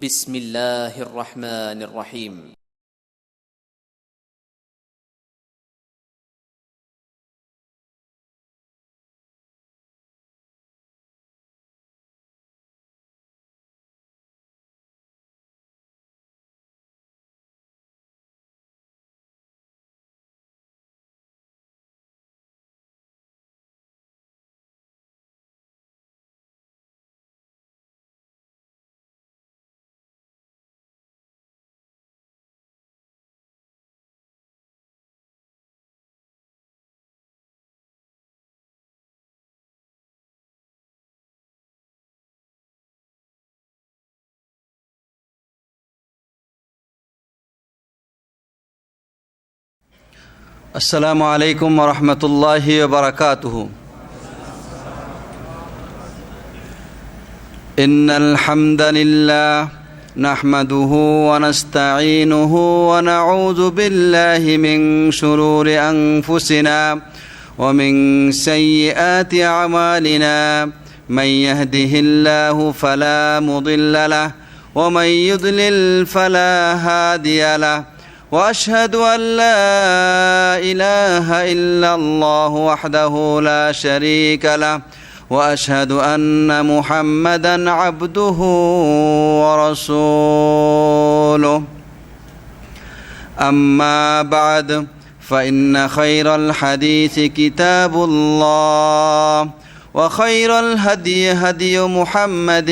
بسم الله الرحمن الرحيم السلام عليكم ورحمة الله وبركاته. إن الحمد لله نحمده ونستعينه ونعوذ بالله من شرور أنفسنا ومن سيئات أعمالنا. من يهده الله فلا مضل له ومن يضلل فلا هادي له. وأشهد أن لا إله إلا الله وحده لا شريك له وأشهد أن محمدًا عبده ورسوله. أما بعد فإن خير الحديث كتاب الله وخير الهدي هدي محمد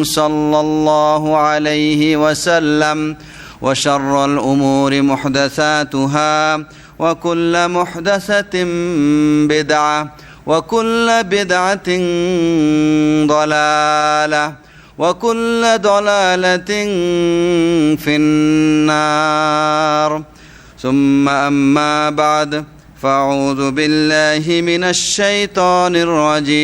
صلى الله عليه وسلم وشر الأمور محدثاتها وكل محدثة بدعة وكل بدعة ضلالة وكل ضلالة في النار. ثم أما بعد فأعوذ بالله من الشيطان الرجيم.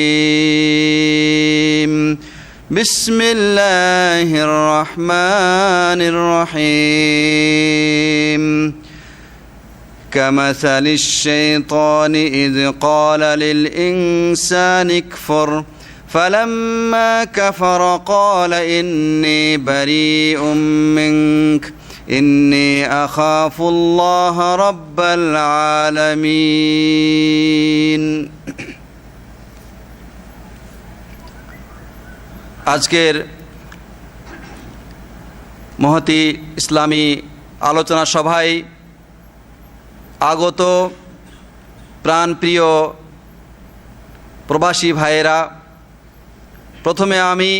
بسم الله الرحمن الرحيم. كمثل الشيطان إذ قال للإنسان اكفر فلما كفر قال إني بريء منك إني أخاف الله رب العالمين. আজকের মহতী ইসলামী আলোচনা সভায় আগত প্রাণপ্রিয় প্রবাসী ভাইয়েরা, প্রথমে আমি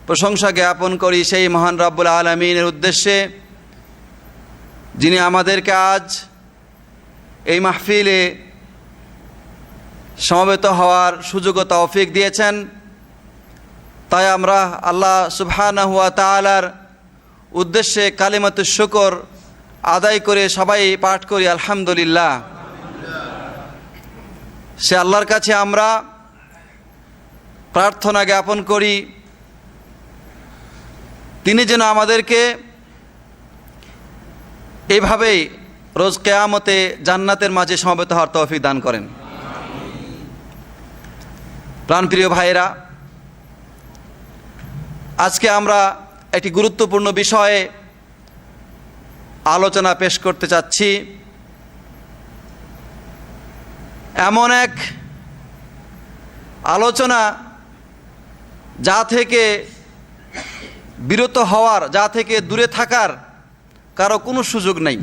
প্রশংসা জ্ঞাপন করি সেই মহান রব্বুল আলামিনের উদ্দেশ্যে, যিনি আমাদেরকে আজ এই মাহফিলে সমবেত হওয়ার সুযোগ ও তৌফিক দিয়েছেন। তাই আমরা আল্লাহ সুবহানাহু ওয়া তাআলার উদ্দেশ্যে কালিমাতুশ শুকর আদায় করে সবাই পাঠ করি আলহামদুলিল্লাহ। সে আল্লাহর কাছে আমরা প্রার্থনা জ্ঞাপন করি, তিনি যেন আমাদেরকে এইভাবেই রোজ কিয়ামতে জান্নাতের মাঝে সমবেত হওয়ার তৌফিক দান করেন। প্রাণপ্রিয় ভাইয়েরা, আজকে আমরা একটি গুরুত্বপূর্ণ বিষয়ে আলোচনা পেশ করতে চাচ্ছি। এমন এক আলোচনা যা থেকে বিরত হওয়ার, যা থেকে দূরে থাকার কারো কোনো সুযোগ নেই।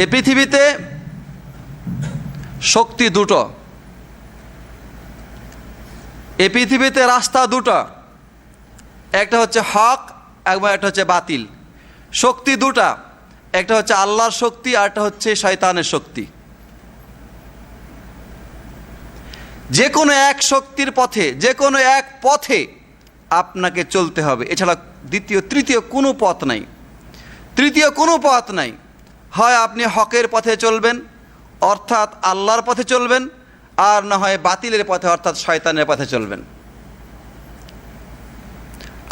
এ পৃথিবীতে শক্তি দুটো, এই পৃথিবীতে রাস্তা দুটো, একটা হচ্ছে হক এবং একটা হচ্ছে বাতিল। শক্তি দুটা, একটা হচ্ছে আল্লাহর শক্তি আর একটা হচ্ছে শয়তানের শক্তি। যে কোনো এক শক্তির পথে, যে কোনো এক পথে আপনাকে চলতে হবে, এছাড়া তৃতীয় কোনো পথ নাই, তৃতীয় কোনো পথ নাই। হয় আপনি হকের পথে চলবেন অর্থাৎ আল্লাহর পথে চলবেন, আর না হয় বাতিলের পথে অর্থাৎ শয়তানের পথে চলবেন।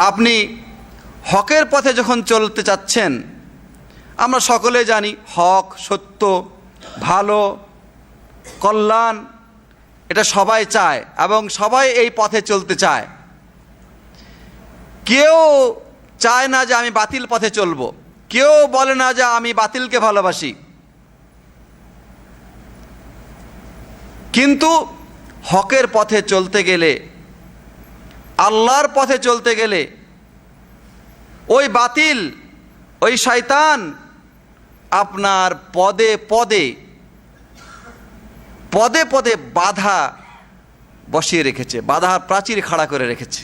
আপনি হকের পথে যখন চলতে চাচ্ছেন, আমরা সকলে জানি হক, সত্য, ভালো, কল্যাণ এটা সবাই চায় এবং সবাই এই পথে চলতে চায়। কেউ চায় না যে আমি বাতিল পথে চলবো, কেউ বলে না যে আমি বাতিলকে ভালোবাসি। কিন্তু হকের পথে চলতে গেলে, আল্লাহর পথে চলতে গেলে ওই বাতিল, ওই শয়তান আপনার পদে পদে পদে পদে বাধা বসিয়ে রেখেছে, বাধার প্রাচীর খাড়া করে রেখেছে।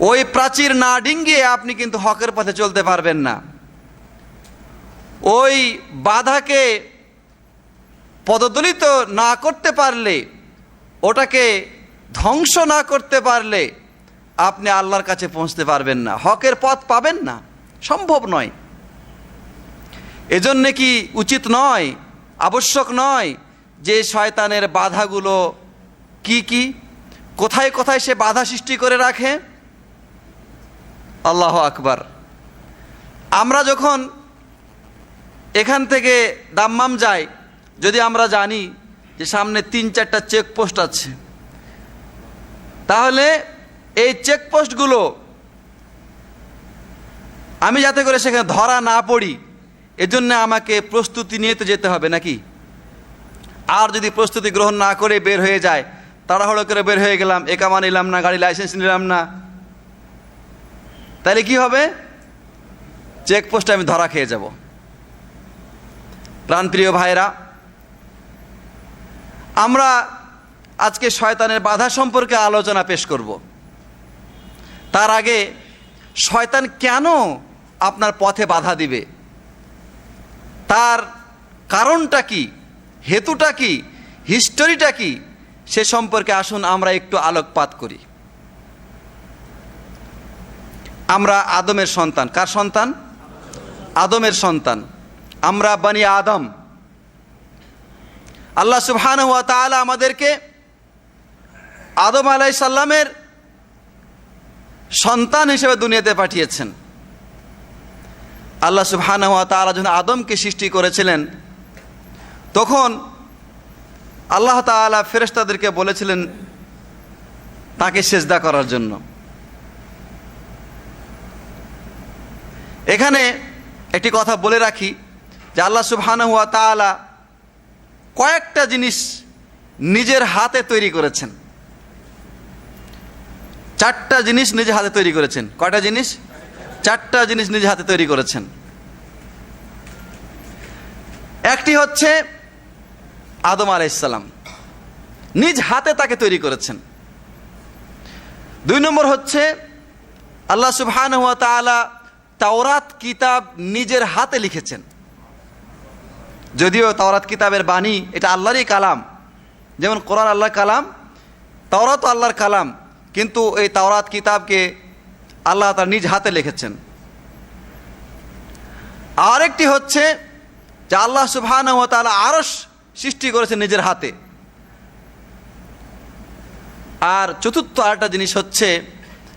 ওই প্রাচীর না ডিঙ্গিয়ে আপনি কিন্তু হকের পথে চলতে পারবেন না। ওই বাধাকে পদদলিত না করতে পারলে, ওটাকে ধ্বংস না করতে পারলে আপনি আল্লাহর কাছে পৌঁছতে পারবেন না, হকের পথ পাবেন না, সম্ভব নয়। এজন্য কি উচিত নয়, আবশ্যক নয় যে শয়তানের বাধাগুলো কি কি, কোথায় কোথায় সে বাধা সৃষ্টি করে রাখে? আল্লাহু আকবার। আমরা যখন এখান থেকে দাম্মাম যাই, যদি আমরা জানি যে সামনে 3-4টা চেকপোস্ট আছে, তাহলে এই চেকপোস্টগুলো আমি যাতে করে সেখানে ধরা না পড়ি, এজন্য আমাকে প্রস্তুতি নিয়ে তো যেতে হবে নাকি? আর যদি প্রস্তুতি গ্রহণ না করে বের হয়ে যায়, তাড়াহুড়ো করে বের হয়ে গেলাম, একামা নিলাম না, গাড়ি লাইসেন্স নিলাম না, তাহলে কি হবে? চেকপোস্টে আমি ধরা খেয়ে যাব। প্রাণপ্রিয় ভাইরা, আমরা আজকে শয়তানের বাধা সম্পর্কে আলোচনা পেশ করব। তার আগে শয়তান কেন আপনার পথে বাধা দিবে, তার কারণটা কি, হেতুটা কি, হিস্টোরিটা কি, সে সম্পর্কে আসুন আমরা একটু আলোকপাত করি। আমরা আদমের সন্তান। কার সন্তান? আদমের সন্তান। আমরা বনি আদম। আল্লাহ সুবহানাহু ওয়া তাআলা আমাদেরকে আদম আলাইহিস সালামের সন্তান হিসেবে দুনিয়াতে পাঠিয়েছেন। আল্লাহ সুবহানাহু ওয়া তাআলা যখন আদমকে সৃষ্টি করেছিলেন, তখন আল্লাহ তাআলা ফেরেশতাদেরকে বলেছিলেন তাকে সেজদা করার জন্য। এখানে একটি কথা বলে রাখি যে আল্লাহ সুবহানাহু ওয়া তাআলা কয়েকটা জিনিস নিজের হাতে তৈরি করেছেন। 4টা জিনিস নিজে হাতে তৈরি করেছেন। কয়টা জিনিস? 4টা জিনিস নিজে হাতে তৈরি করেছেন। একটি হচ্ছে আদম আলাইহিস সালাম, নিজ হাতে তাকে তৈরি করেছেন। 2 নম্বর হচ্ছে আল্লাহ সুবহানাহু ওয়া তাআলা তাওরাত কিতাব নিজের হাতে লিখেছেন। যদিও তাওরাত কিতাবের বাণী এটা আল্লাহরই কালাম, যেমন কোরআন আল্লাহর কালাম, তাওরাত আল্লাহর কালাম, কিন্তু এই তাওরাত কিতাবকে আল্লাহ তার নিজ হাতে লিখেছেন। আরেকটি হচ্ছে যে আল্লাহ সুবহানাহু ওয়া তাআলা আরশ সৃষ্টি করেছেন নিজের হাতে। আর চতুর্থ আরেকটা জিনিস হচ্ছে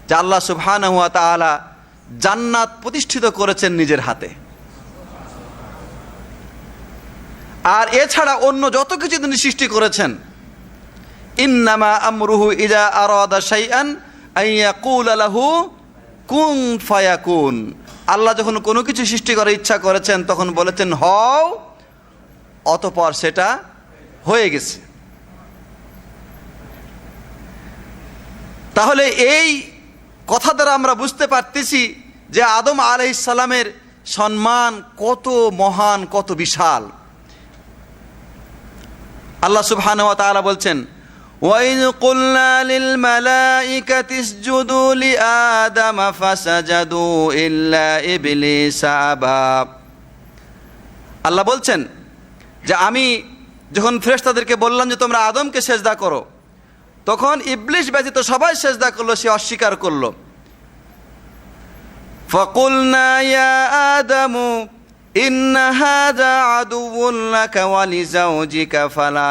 যে আল্লাহ সুবহানাহু ওয়া তাআলা জান্নাত প্রতিষ্ঠিত করেছেন নিজের হাতে। আর এছাড়া অন্য যত কিছু তিনি সৃষ্টি করেছেন, ইন্নামা আমরুহু ইযা আরাদা শাইআন আইয়াকুলা লাহু কুন ফায়াকুন। আল্লাহ যখন কোনো কিছু সৃষ্টি করার ইচ্ছা করেছেন তখন বলেছেন হও, অতঃপর সেটা হয়ে গেছে। তাহলে এই কথা দ্বারা আমরা বুঝতে পারতেছি যে আদম আলাইহিস সালামের সম্মান কত মহান, কত বিশাল। আল্লাহ সুবহানাহু ওয়া তাআলা বলছেন ওয়াইয কুলনা লিল মালাইকাতি ইসজুদু লিআদামা ফাসাজাদু ইল্লা ইবলিসা আবা। আল্লাহ বলছেন যে আমি যখন ফেরেশতাদেরকে বললাম যে তোমরা আদমকে সেজদা করো, তখন ইবলিস ব্যতীত সবাই সেজদা করলো, সে অস্বীকার করলো। ফাকুলনা ইয়া আদামু ইন্না হাযা আদুউন লাকা ওয়া লিজাওজিকা ফালা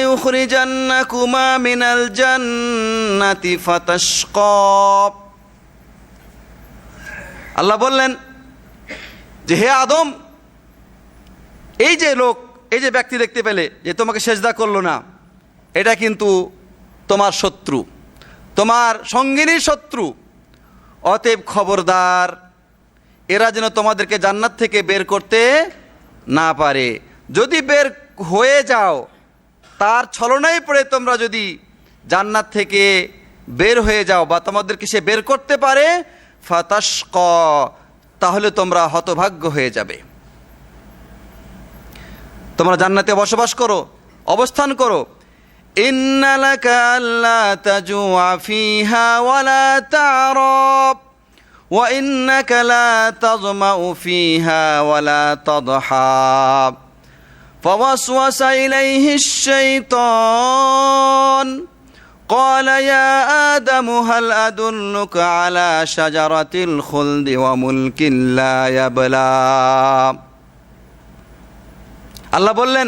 ইউখরিজান্নাকুমা মিনাল জান্নাতি ফাতাশকা। আল্লাহ বললেন যে হে আদম, এই যে লোক, এই যে ব্যক্তি দেখতে পেলে যে তোমাকে সেজদা করলো না, এটা কিন্তু তোমার শত্রু, তোমার সঙ্গিনীর শত্রু। অতএব খবরদার, এরা যেন তোমাদেরকে জান্নাত থেকে বের করতে না পারে। যদি বের হয়ে যাও, তার ছলনায় পড়ে তোমরা যদি জান্নাত থেকে বের হয়ে যাও বা তোমাদেরকে সে বের করতে পারে, ফাতাশক, তাহলে তোমরা হতভাগ্য হয়ে যাবে। তোমরা জান্নাতে বসবাস করো, অবস্থান করো। ইন্না লাকা আল্লা তাজুআ ফিহা ওয়ালা তা'রাব ওয়া ইন্নাকা লা তাযমাউ ফিহা ওয়ালা তাদহা ফাওয়াসওয়াসা ইলাইহিশ শাইতান قال يا آدم هل أدلك على شجرة الخلد وملك لا يبلى। আল্লাহ বললেন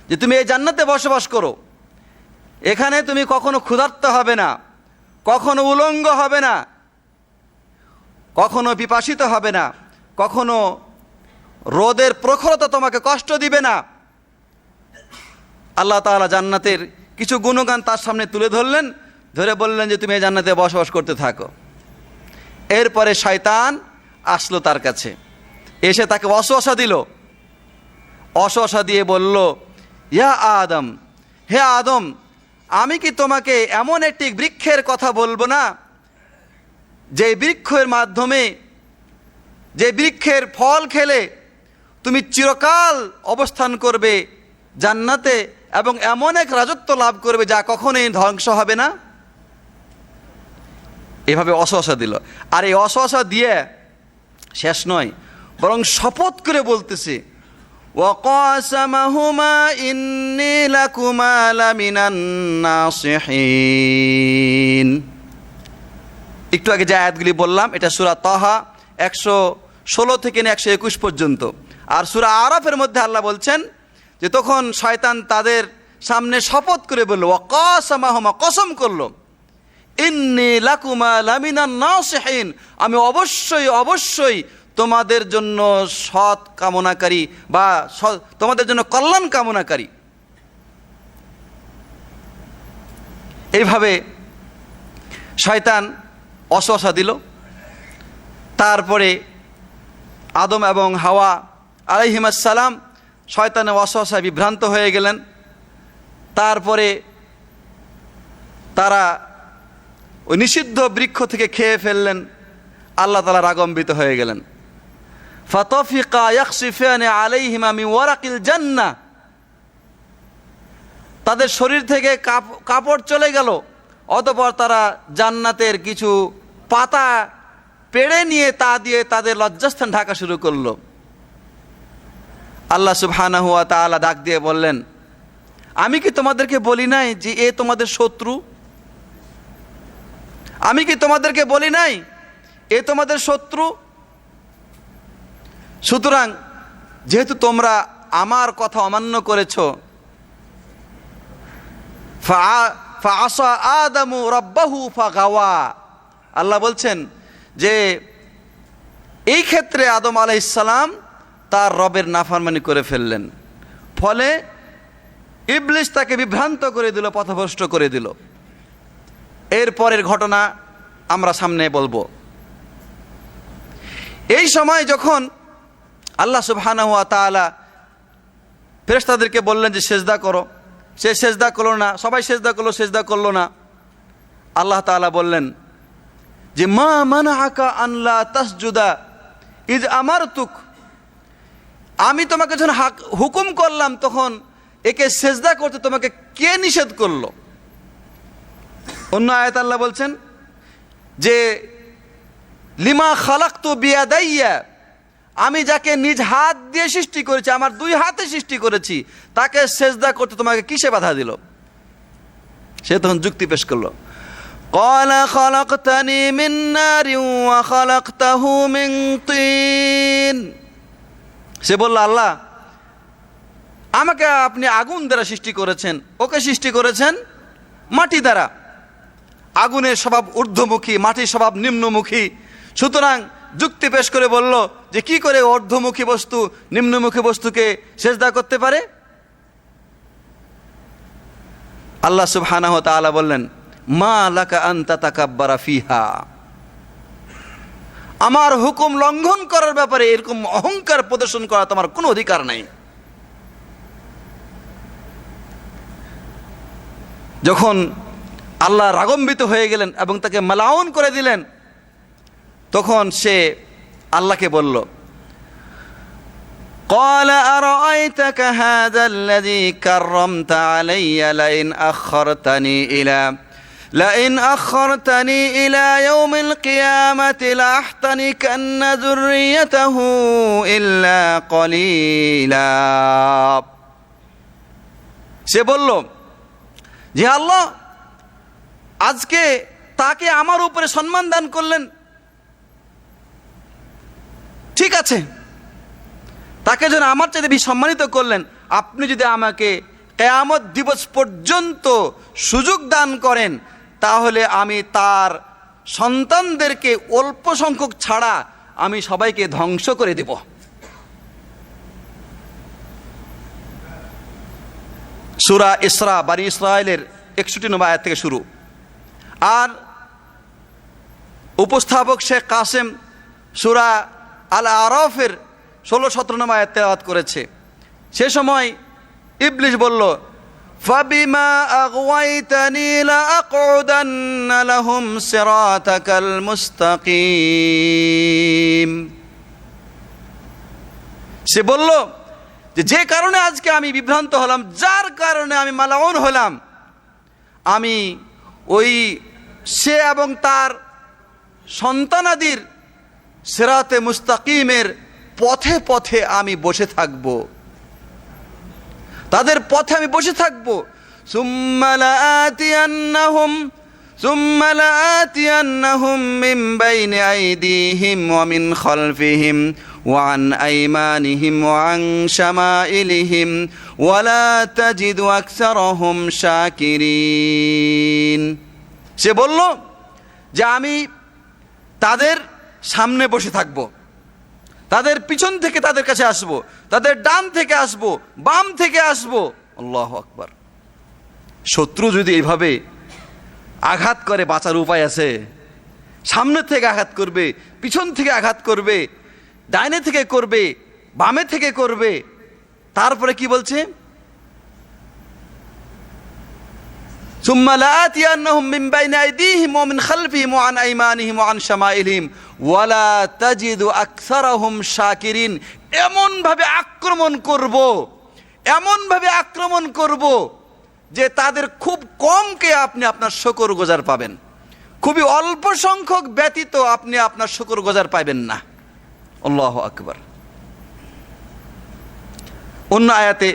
যে তুমি এই জান্নাতে বসবাস করো, এখানে তুমি কখনো ক্ষুধার্ত হবে না, কখনো উলঙ্গ হবে না, কখনো পিপাসিত হবে না, কখনো রোদের প্রখরতা তোমাকে কষ্ট দিবে না। আল্লাহ তাআলা জান্নাতের কিছু গুণগান তার সামনে তুলে ধরলেন, ধরে বললেন যে তুমি এই জান্নাতে বসবাস করতে থাকো। এরপরে শয়তান আসলো তার কাছে, এসে তাকে ওয়াসওয়াসা দিল। ওয়াসওয়াসা দিয়ে বলল, ইয়া আদম, হে আদম, আমি কি তোমাকে এমন একটি বৃক্ষের কথা বলবো না, যে বৃক্ষের মাধ্যমে, যে বৃক্ষের ফল খেলে তুমি চিরকাল অবস্থান করবে জান্নাতে এবং এমন এক রাজত্ব লাভ করবে যা কখনোই ধ্বংস হবে না। এভাবে ওয়াসওয়াসা দিল। আর এই ওয়াসওয়াসা দিয়ে শেষ নয়, বরং শপথ করে বলতেছে, ওয়াকাসামাহুমা ইন্নী লাকুমা লামিনান নাসিহিন। একটু আগে যে আয়াতগুলি বললাম, এটা সূরা তাহা 116 থেকে 121 পর্যন্ত। আর সূরা আরাফের মধ্যে আল্লাহ বলছেন যে তখন শয়তান তাদের সামনে শপথ করে বলল, ওয়াকাসামাহুমা, কসম করলো, ইন্নী লাকুমা লামিনান নাসিহিন, আমি অবশ্যই অবশ্যই তোমাদের জন্য সৎ কামনাকারী বা তোমাদের জন্য কল্যাণ কামনাকারী। এইভাবে শয়তান ওয়াসওয়াসা দিল। তারপরে আদম এবং হাওয়া আলাইহিমাস সালাম শয়তানের ওয়াসওয়াসায় বিভ্রান্ত হয়ে গেলেন। তারপরে তারা ওই নিষিদ্ধ বৃক্ষ থেকে খেয়ে ফেললেন। আল্লাহ তাআলা রাগান্বিত হয়ে গেলেন। ফাতাফিকা ইয়াখসিফানি আলাইহিমা মিন ওয়ারাকিল জান্নাহ, তাদের শরীর থেকে কাপড় চলে গেল। অতঃপর তারা জান্নাতের কিছু পাতা পেড়ে নিয়ে তা দিয়ে তাদের লজ্জাস্থান ঢাকা শুরু করলো। আল্লাহ সুবহানাহু ওয়া তাআলা ডাক দিয়ে বললেন, আমি কি তোমাদেরকে বলি নাই যে এ তোমাদের শত্রু? আমি কি তোমাদেরকে বলি নাই এ তোমাদের শত্রু? সুতরাং যেহেতু তোমরা আমার কথা অমান্য করেছ, ফাআসা আদামু রাব্বাহু ফাগাওয়া, আল্লাহ বলছেন যে এই ক্ষেত্রে আদম আলাইহিস সালাম তার রবের নাফরমানি করে ফেললেন। ফলে ইবলিস তাকে বিভ্রান্ত করে দিল, পথভ্রষ্ট করে দিল। এর পরের ঘটনা আমরা সামনে বলবো। এই সময় যখন আল্লাহ সুবহানাহু ওয়া তাআলা ফেরেশতাদেরকে বললেন যে সেজদা করো, সে সেজদা করলো না। সবাই সেজদা করলো, সেজদা করলো না। আল্লাহ তাআলা বললেন যে মা মানাআকা আন লা তাসজুদা ইজ আমারতুক, আমি তোমাকে যখন হুকুম করলাম তখন একে সেজদা করতে তোমাকে কে নিষেধ করলো? অন্য আয়াত আল্লাহ বলছেন যে লিমা খালাকতু বিয়াদাইয়া, আমি যাকে নিজ হাত দিয়ে সৃষ্টি করেছি, আমার দুই হাতে সৃষ্টি করেছি, তাকে সেজদা করতে তোমাকে কিসে বাধা দিল? সে তখন যুক্তি পেশ করলো, ক্বালা খালাকতানি মিন নারিন ওয়া খালাকতাহু মিন তিন। সে বলল, আল্লাহ আমাকে আপনি আগুন দ্বারা সৃষ্টি করেছেন, ওকে সৃষ্টি করেছেন মাটি দ্বারা। আগুনের স্বভাব ঊর্ধ্বমুখী, মাটির স্বভাব নিম্নমুখী। সুতরাং যুক্তি পেশ করে বলল যে কি করে ঊর্ধ্বমুখী বস্তু নিম্নমুখী বস্তুকে সেজদা করতে পারে? আল্লাহ সুবহানাহু ওয়া তাআলা বললেন, মা লাকা আন তাতাকাব্বারা ফিহা, আমার হুকুম লঙ্ঘন করার ব্যাপারে এরকম অহংকার প্রদর্শন করা তোমার কোনো অধিকার নাই। যখন আল্লাহ রাগম্বিত হয়ে গেলেন এবং তাকে মালাউন করে দিলেন, তখন সে আল্লাহকে বলল, قال أرأيتك هذا الذي كرمت علي لئن أخرتني إلى يوم القيامة لأحتنكن ذريته إلا قليلا। সে বলল যে আল্লাহ আজকে তাকে আমার উপরে সম্মান দান করলেন, ঠিক আছে, তাকে যেন আমার চাইতে বেশি সম্মানিত করলেন, আপনি যদি আমাকে কিয়ামত দিবস পর্যন্ত সুযোগ দান করেন তাহলে আমি তার সন্তানদেরকে অল্প সংখ্যক ছাড়া আমি সবাইকে ধ্বংস করে দেব। সূরা ইসরা বনী ইসরাইলের 61 নম্বর আয়াত থেকে শুরু। আর উপস্থাপক শেখ কাসেম সূরা আল আরাফের 16-17 নম্বর আয়াত তেলাওয়াত করেছে। সে সময় ইবলিস বলল, ফাবিমা আগওয়াইতানি লাআকউদান্না লাহুম সিরাতাকাল মুস্তাকিম। সে বলল যে কারণে আজকে আমি বিভ্রান্ত হলাম, যার কারণে আমি মালাউন হলাম, আমি ওই সে এবং তার সন্তানাদির সিরাতে মুস্তাকিমের পথে পথে আমি বসে থাকব, তাদের পথে আমি বসে থাকব। সুম্মা লাআতিয়ান্নাহুম মিন বাইনি আইদিহিম ওয়া মিন খালফিহিম ওয়া আন আইমানিহিম ওয়া আন শামাইলিহিম ওয়া লা তাজিদু আকসারাহুম শাকিরিন। সে বলল যে আমি তাদের সামনে বসে থাকব, তাদের পিছন থেকে তাদের কাছে আসব, তাদের ডান থেকে আসব, বাম থেকে আসব। আল্লাহু আকবার। শত্রু যদি এইভাবে আঘাত করে বাঁচার উপায় আছে? সামনে থেকে আঘাত করবে, পিছন থেকে আঘাত করবে, ডাইনে থেকে করবে, বামে থেকে করবে। তারপরে কি বলছে? সুম্মা লাআতিয়ান্নাহুম মিন বাইনি আইদিহিম ওয়া মিন খালফিহিম ওয়া আন আইমানিহিম ওয়া আন শামাইলিহিম ওয়া লা তাজিদু আকসারাহুম শাকিরিন। এমন ভাবে আক্রমণ করব যে তাদের খুব কমকে আপনি আপনার শুকরগুজার পাবেন, খুবই অল্প সংখ্যক ব্যতীত আপনি আপনার শুকরগুজার পাবেন না। আল্লাহু আকবার। অন্য আয়াতে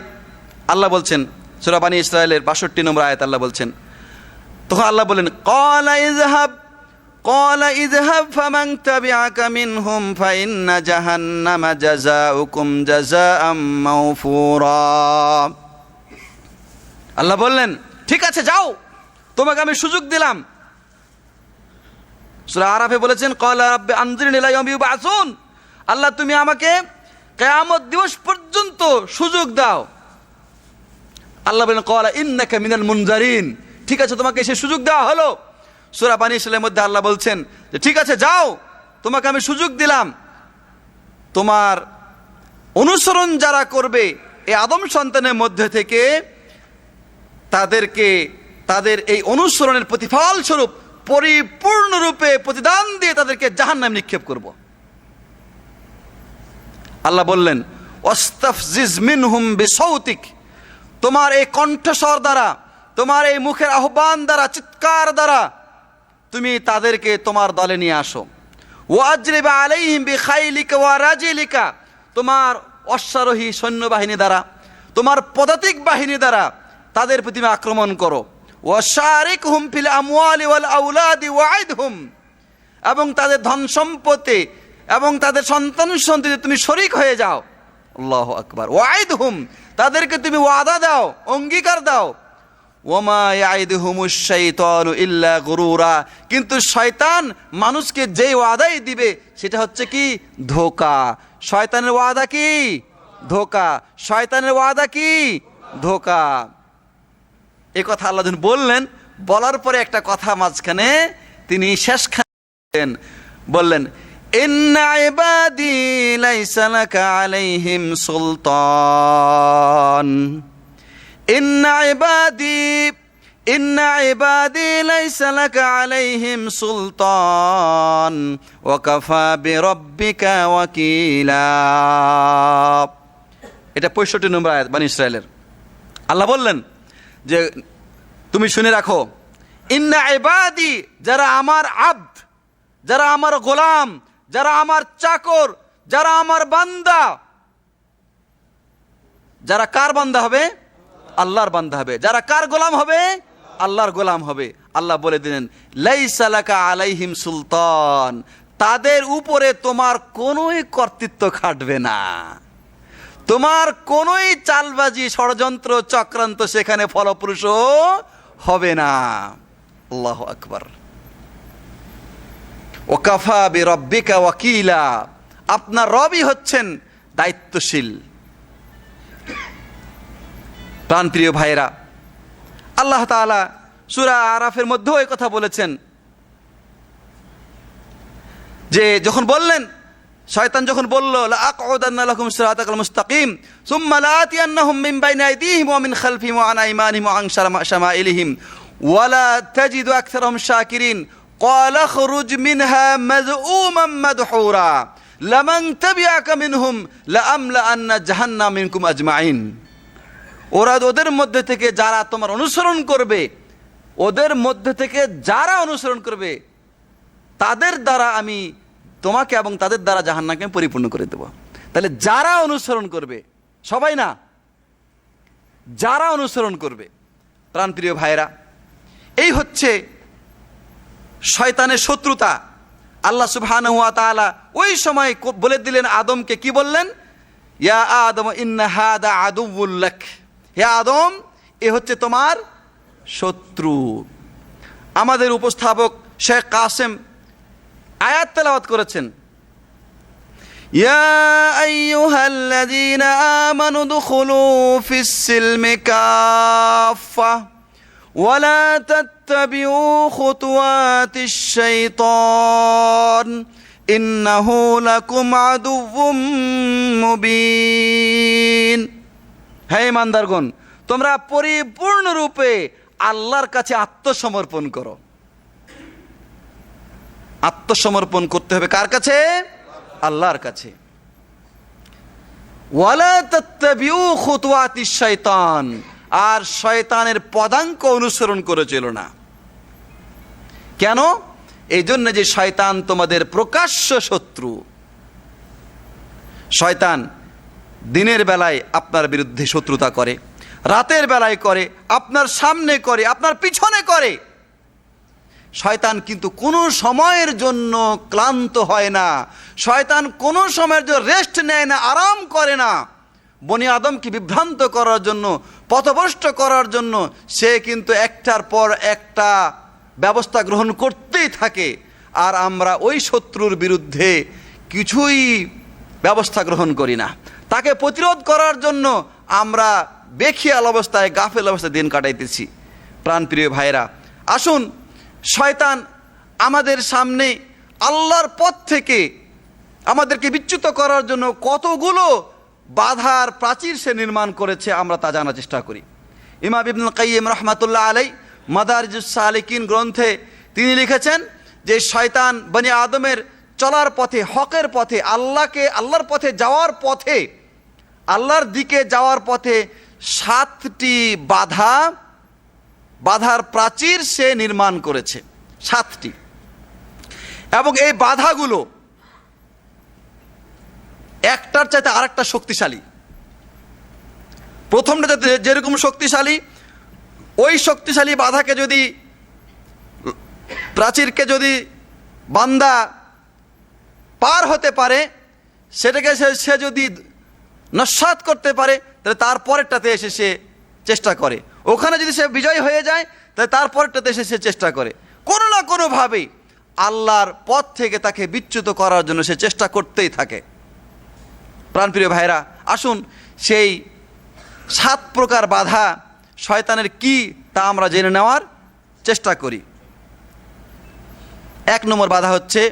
আল্লাহ বলছেন, সূরা বনী ইসরাইলের 62 নম্বর আয়াত আল্লাহ বলছেন, তখন আল্লাহ বলেন, قال اذهب فمن تبعك منهم فإن جهنم جزاؤكم جزاء موفورا। আল্লাহ বললেন, ঠিক আছে যাও, তোমাকে আমি সুযোগ দিলাম। সূরা আরাফে বলেছেন, ক্বালা রাব্বি আনজিরনি ইলা ইয়াউমি ইউবআসুন। আল্লাহ তুমি আমাকে কিয়ামত দিবস পর্যন্ত সুযোগ দাও। আল্লাহ বলেন, ক্বালা ইন্নাকা মিনাল মুনজারিন। ঠিক আছে, তোমাকে সে সুযোগ দেওয়া হলো। সূরা বনী ইসরাইলের মধ্যে আল্লাহ বলছেন যে ঠিক আছে যাও, তোমাকে আমি সুযোগ দিলাম। তোমার অনুসরণ যারা করবে এই আদম সন্তানের মধ্যে থেকে তাদেরকে তাদের এই অনুসরণের প্রতিফল স্বরূপ পরিপূর্ণরূপে প্রতিদান দিয়ে তাদেরকে জাহান্নামে নিক্ষেপ করব। আল্লাহ বললেন, ওয়াস্তাফজিজ মিনহুম বিসাউতিক। তোমার এই কণ্ঠস্বর দ্বারা, তোমার এই মুখের আহ্বান দ্বারা, চিৎকার দ্বারা তুমি তাদেরকে তোমার দলে নিয়ে আসো। ওয়াজরিব আলাইহিম বিখাইলিকা ওয়া রাজিলিকা। তোমার অশ্বারোহী সৈন্যবাহিনী দ্বারা, তোমার পদাতিক বাহিনী দ্বারা তাদের প্রতি আক্রমণ করো। ওয়াশারিকহুম ফিল আমওয়ালি ওয়াল আওলাদি ওয়াইদহুম। এবং তাদের ধন সম্পত্তি এবং তাদের সন্তান সন্ততি তুমি শরীক হয়ে যাও। আল্লাহু আকবার। ওয়াইদহুম, তাদেরকে তুমি ওয়াদা দাও, অঙ্গীকার দাও। ওয়ামা ইয়াইদুহুমুশ শাইতানু ইল্লা গুরুরা। কিন্তু শয়তান মানুষকে যেই ওয়াদাই দিবে সেটা হচ্ছে কি? ধোঁকা। শয়তানের ওয়াদা কি? ধোঁকা। শয়তানের ওয়াদা কি? ধোঁকা। এই কথা আল্লাহ যখন বললেন, বলার পরে একটা কথা মাঝখানে তিনি শেষখানে বললেন, ইন্না ইবাদি লাইসা লাকা আলাইহিম সুলতান, ইন্না ইবাদি লাইসা লাকা আলাইহিম সুলতান ওয়া কাফা বিরাব্বিকা ওয়াকিলা। এটা 65 নম্বর আয়াত বনী ইসরাইলের। আল্লাহ বললেন যে তুমি শুনে রাখো, ইন্না ইবাদি, যারা আমার আব্দ, যারা আমার গোলাম, যারা আমার চাকর, যারা আমার বান্দা, যারা কার বান্দা হবে? আল্লাহর বান্দা হবে। যারা কার গোলাম হবে? আল্লাহর গোলাম হবে। আল্লাহ বলে দিলেন, লাইসা লাকা আলাইহিম সুলতান, তাদের উপরে তোমার কোনোই কর্তৃত্ব খাটবে না, তোমার কোনোই চালবাজি, ষড়যন্ত্র, চক্রান্ত সেখানে ফলপ্রসূ হবে না। আল্লাহু আকবার। ওয়াকাফা বিরাব্বিকা ওয়াকিলা, আপনার রবই হচ্ছেন দায়িত্বশীল। প্রাণপ্রিয় ভাইরা, আল্লাহ তাআলা সূরা আরাফের মধ্যেও এই কথা বলেছেন যে যখন বললেন, শয়তান যখন বলল লা আকউদান্না লাকুম সিরাতাকাল মুস্তাকিম সুম্মা লা আতিয়ান্নাহুম মিন বাইনি আইদিহিম ওয়া মিন খালফিহিম ওয়া আন আইমানিহিম ওয়া আন শামাইলিহিম ওয়া লা তাজিদু আকসারাহুম শাকিরিন ক্বালা খরুজ মিনহা মাযউমান মাদহুরা লামান তাবিআকা মিনহুম লাআমলা আন্না জাহান্নাম মিনকুম আজমাইন। ওদের মধ্যে থেকে যারা তোমার অনুসরণ করবে, ওদের মধ্যে থেকে যারা অনুসরণ করবে তাদের দ্বারা আমি তোমাকে এবং তাদের দ্বারা জাহান্নামকে পরিপূর্ণ করে দেব। তাহলে যারা অনুসরণ করবে, সবাই না, যারা অনুসরণ করবে। প্রাণপ্রিয় ভাইরা, এই হচ্ছে শয়তানের শত্রুতা। আল্লাহ সুবহানাহু ওয়া তাআলা ওই সময় বলে দিলেন আদমকে, কি বললেন? ইয়া আদম ইন্না হাদা আদুউল লাক, হে আদম, এ হচ্ছে তোমার শত্রু। আমাদের উপস্থাপক শেখ কাসেম আয়াত তেলাওয়াত করেছেন, ইয়া আইয়ুহাল্লাযীনা আমানু দুখুলু ফিস সিলমি কাফা ওয়া লা তাত্তাবিউ খুতুওয়াতিশ শাইতান ইন্নাহু লাকুম আদুউম মুবিন। হে ইমানদারগণ, তোমরা পরিপূর্ণরূপে আল্লাহর কাছে আত্মসমর্পণ করো। আত্মসমর্পণ করতে হবে কার কাছে? আল্লাহর কাছে। ওয়ালা তাত্তাবিউ খুতুওয়াতিশ শাইতান, আর শয়তানের পদাঙ্ক অনুসরণ করে চলো না। কেন? এই জন্য যে শয়তান তোমাদের প্রকাশ্য শত্রু। শয়তান দিনের বেলায় আপনার বিরুদ্ধে শত্রুতা করে, রাতের বেলায় করে, আপনার সামনে করে, আপনার পিছনে করে। শয়তান কিন্তু কোনো সময়ের জন্য ক্লান্ত হয় না, শয়তান কোনো সময়ের জন্য রেস্ট নেয় না, আরাম করে না। বনি আদমকে বিভ্রান্ত করার জন্য, পথভ্রষ্ট করার জন্য সে কিন্তু একটার পর একটা ব্যবস্থা গ্রহণ করতেই থাকে। আর আমরা ওই শত্রুর বিরুদ্ধে কিছুই ব্যবস্থা গ্রহণ করি না। তাকে প্রতিরোধ করার জন্য আমরা বেখিয়াল অবস্থায়, গাফেল অবস্থায় দিন কাটাইতেছি। প্রাণপ্রিয় ভাইরা, আসুন, শয়তান আমাদের সামনে আল্লাহর পথ থেকে আমাদেরকে বিচ্যুত করার জন্য কতগুলো বাধার প্রাচীর সে নির্মাণ করেছে, আমরা তা জানার চেষ্টা করি। ইমাম ইবনুল কাইয়িম রাহমাতুল্লাহ আলাইহি মাদারিজুস সালিকিন গ্রন্থে তিনি লিখেছেন যে শয়তান বনি আদমের চলার পথে, হকের পথে, আল্লাহর পথে যাওয়ার পথে, আল্লাহর দিকে যাওয়ার পথে 7টি বাধার প্রাচীর সে নির্মাণ করেছে, 7টি। এবং এই বাধাগুলো একটার চাইতে আরেকটা শক্তিশালী। প্রথমটা যেরকম শক্তিশালী, ওই শক্তিশালী বাধাকে যদি, প্রাচীরকে যদি বান্দা পার হতে পারে, সেটাকে সে যদি নস্যাৎ করতে পারে, তাহলে তারপরেরটাতে এসে সে চেষ্টা করে। ওখানে যদি সে বিজয় হয়ে যায়, তাহলে তারপরেরটাতে এসে সে চেষ্টা করে। কোনো না কোনোভাবেই আল্লাহর পথ থেকে তাকে বিচ্যুত করার জন্য সে চেষ্টা করতেই থাকে। প্রাণপ্রিয় ভাইরা, আসুন সেই 7 প্রকার বাধা শয়তানের কি তা আমরা জেনে নেওয়ার চেষ্টা করি। 1 নম্বর বাধা হচ্ছে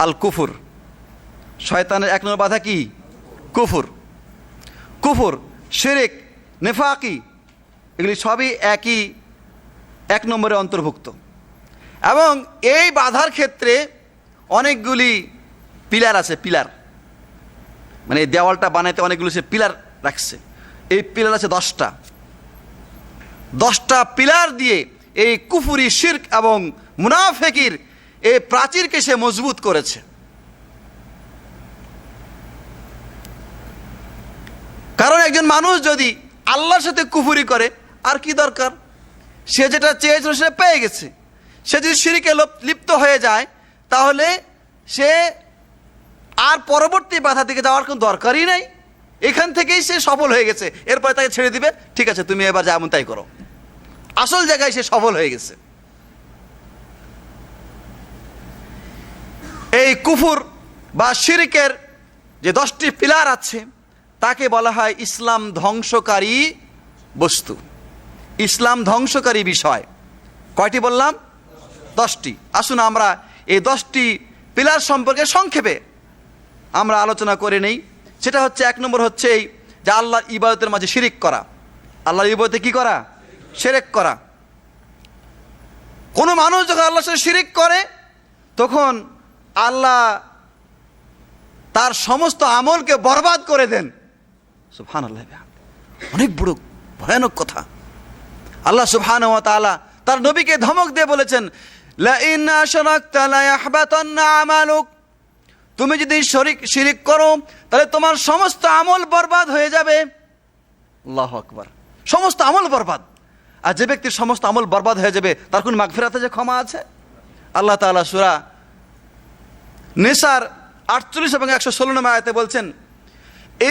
আল কুফুর। শয়তানের 1 নম্বর বাধা কি? কুফুর। কুফুর, শিরক, নেফাকি, এগুলি সবই একই 1 নম্বরে অন্তর্ভুক্ত। এবং এই বাধার ক্ষেত্রে অনেকগুলি পিলার আছে। পিলার মানে এই দেওয়ালটা বানাইতে অনেকগুলো সে পিলার রাখছে। এই পিলার আছে 10টা। 10টা পিলার দিয়ে এই কুফুরি, শিরক এবং মুনাফিকির এই প্রাচীরকে সে মজবুত করেছে। কারণ একজন মানুষ যদি আল্লাহর সাথে কুফুরি করে, আর কি দরকার? সে যেটা চেয়েছিল সে পেয়ে গেছে। সে যদি শিরকে লিপ্ত হয়ে যায় তাহলে সে আর পরবর্তী বাধা থেকে যাওয়ার কোনো দরকারই নাই। এখান থেকেই সে সফল হয়ে গেছে। এরপরে তাকে ছেড়ে দিবে, ঠিক আছে তুমি এবার যেমন তাই করো। আসল জায়গায় সে সফল হয়ে গেছে। এই কুফুর বা শিরকের যে 10টি পিলার আছে তাকে বলা হয় ইসলাম ধ্বংসকারী বস্তু, ইসলাম ধ্বংসকারী বিষয়। কয়টি বললাম? 10টি। আসুন আমরা এই 10টি পিলার সম্পর্কে সংক্ষেপে আমরা আলোচনা করে নেই। সেটা হচ্ছে 1 নম্বর হচ্ছে এই যে আল্লাহর ইবাদতের মাঝে শিরিক করা। আল্লাহর ইবাদতে কি করা? শিরক করা। কোনো মানুষ যখন আল্লাহর সাথে শিরিক করে তখন আল্লাহ তার সমস্ত আমলকে বরবাদ করে দেন। সুবহানাল্লাহ, অনেক বড় ভয়ানক কথা। আল্লাহ সুবহানাহু ওয়া তাআলা তার নবীকে ধমক দিয়ে বলেছেন, লা ইন আশরাকতা লা ইয়াহবাতান্না আমালুক, তুমি যদি শিরিক করো তাহলে তোমার সমস্ত আমল বরবাদ হয়ে যাবে। আল্লাহু আকবার, সমস্ত আমল বরবাদ। আর যে ব্যক্তির সমস্ত আমল বরবাদ হয়ে যাবে তার কোন মাগফিরাতে যে ক্ষমা আছে? আল্লাহ তাআলা সূরা নিসার 48 এবং 116 নম্বর আয়াতে বলছেন,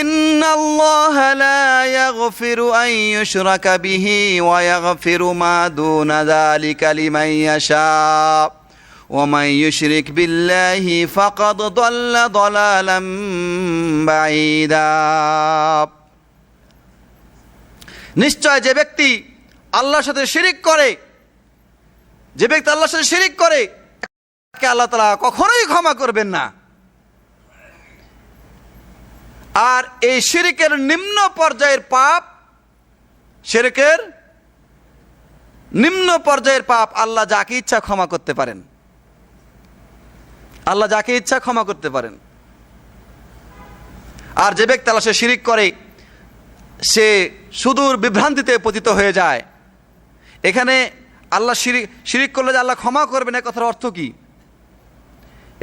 ইন্নাল্লাহা লা ইয়াগফিরু আন ইউশরাকা বিহি ওয়া ইয়াগফিরু মা দুনা যালিকা লিমান ইয়াশা ওয়া মান ইউশরিক বিল্লাহি ফাকাদ দাল্লা দালালাম বাঈদা। নিশ্চয় যে ব্যক্তি আল্লাহর সাথে শিরিক করে, যে ব্যক্তি আল্লাহর সাথে শিরিক করে তাকে আল্লাহ তাআলা কখনোই ক্ষমা করবেন না। আর এই শিরিকের নিম্ন পর্যায়ের পাপ, শিরিকের নিম্ন পর্যায়ের পাপ আল্লাহ যাকে ইচ্ছা ক্ষমা করতে পারেন। আল্লাহ যাকে ইচ্ছা ক্ষমা করতে পারেন। আর যে ব্যক্তি আল্লাহর সাথে শিরিক করে সে সুদূর বিভ্রান্তিতে পতিত হয়ে যায়। এখানে আল্লাহ শিরিক করলে যে আল্লাহ ক্ষমা করবেন, এ কথার অর্থ কি?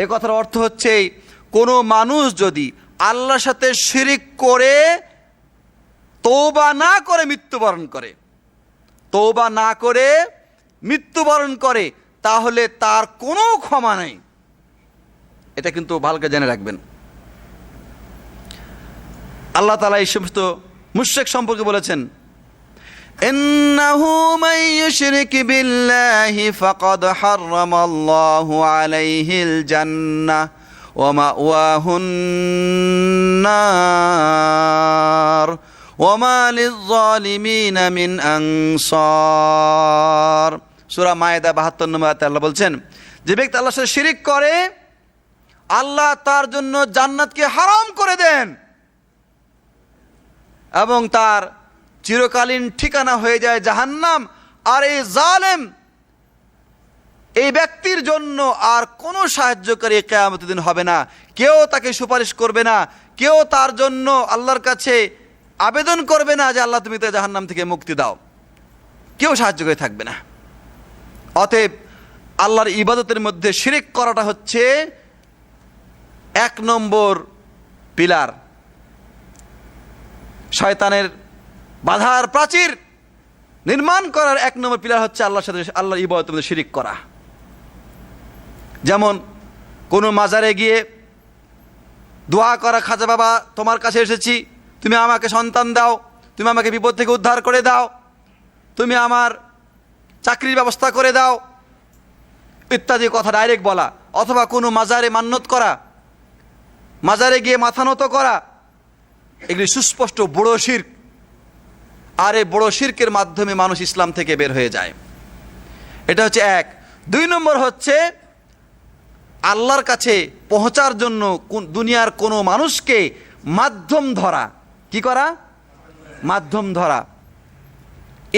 এ কথার অর্থ হচ্ছে কোনো মানুষ যদি আল্লাহর সাথে শিরিক করে তওবা না করে মৃত্যুবরণ করে, তওবা না করে মৃত্যুবরণ করে, তাহলে তার কোনো ক্ষমা নেই। এটা কিন্তু ভালো করে জেনে রাখবেন। আল্লাহ তাআলা এই সমস্ত মুশরিক সম্পর্কে বলেছেন, ইন্নাহু মান ইউশরিক বিল্লাহি ফাকাদ হারামাল্লাহু আলাইহিল জান্নাহ ওয়া মাওয়াহুন নার ওয়া মা লিয-যালিমিনা মিন আনসার। সূরা মায়েদা 72 নম্বর আয়াতে আল্লাহ বলছেন, যে ব্যক্তি আল্লাহর সাথে শিরিক করে আল্লাহ তার জন্য জান্নাতকে হারাম করে দেন এবং তার চিরকালীন ঠিকানা হয়ে যায় জাহান্নাম। আর এই জালেম, এই ব্যক্তির জন্য আর কোনো সাহায্যকারী কিয়ামতের দিন হবে না। কেউ তাকে সুপারিশ করবে না, কেউ তার জন্য আল্লাহর কাছে আবেদন করবে না যে আল্লাহ তুমি তাকে জাহান্নাম থেকে মুক্তি দাও। কেউ সাহায্য করে থাকবে না। অতএব আল্লাহর ইবাদতের মধ্যে শিরিক করাটা হচ্ছে 1 নম্বর পিলার। শয়তানের বাধার প্রাচীর নির্মাণ করার 1 নম্বর পিলার হচ্ছে আল্লাহর সাথে আল্লাহর ইবাদতের মধ্যে শিরিক করা। যেমন কোনো মাজারে গিয়ে দোয়া করা, খাজা বাবা তোমার কাছে এসেছি, তুমি আমাকে সন্তান দাও, তুমি আমাকে বিপদ থেকে উদ্ধার করে দাও, তুমি আমার চাকরির ব্যবস্থা করে দাও, ইত্যাদি কথা ডাইরেক্ট বলা। অথবা কোনো মাজারে মান্যত করা, মাজারে গিয়ে মাথা নত করা, এগুলি সুস্পষ্ট বড় শিরক। আর এই বড় শিরকের মাধ্যমে মানুষ ইসলাম থেকে বের হয়ে যায়। এটা হচ্ছে এক। 2 নম্বর হচ্ছে আল্লাহর কাছে পৌঁছার জন্য দুনিয়ার কোনো মানুষকে মাধ্যম ধরা। কি করা? মাধ্যম ধরা।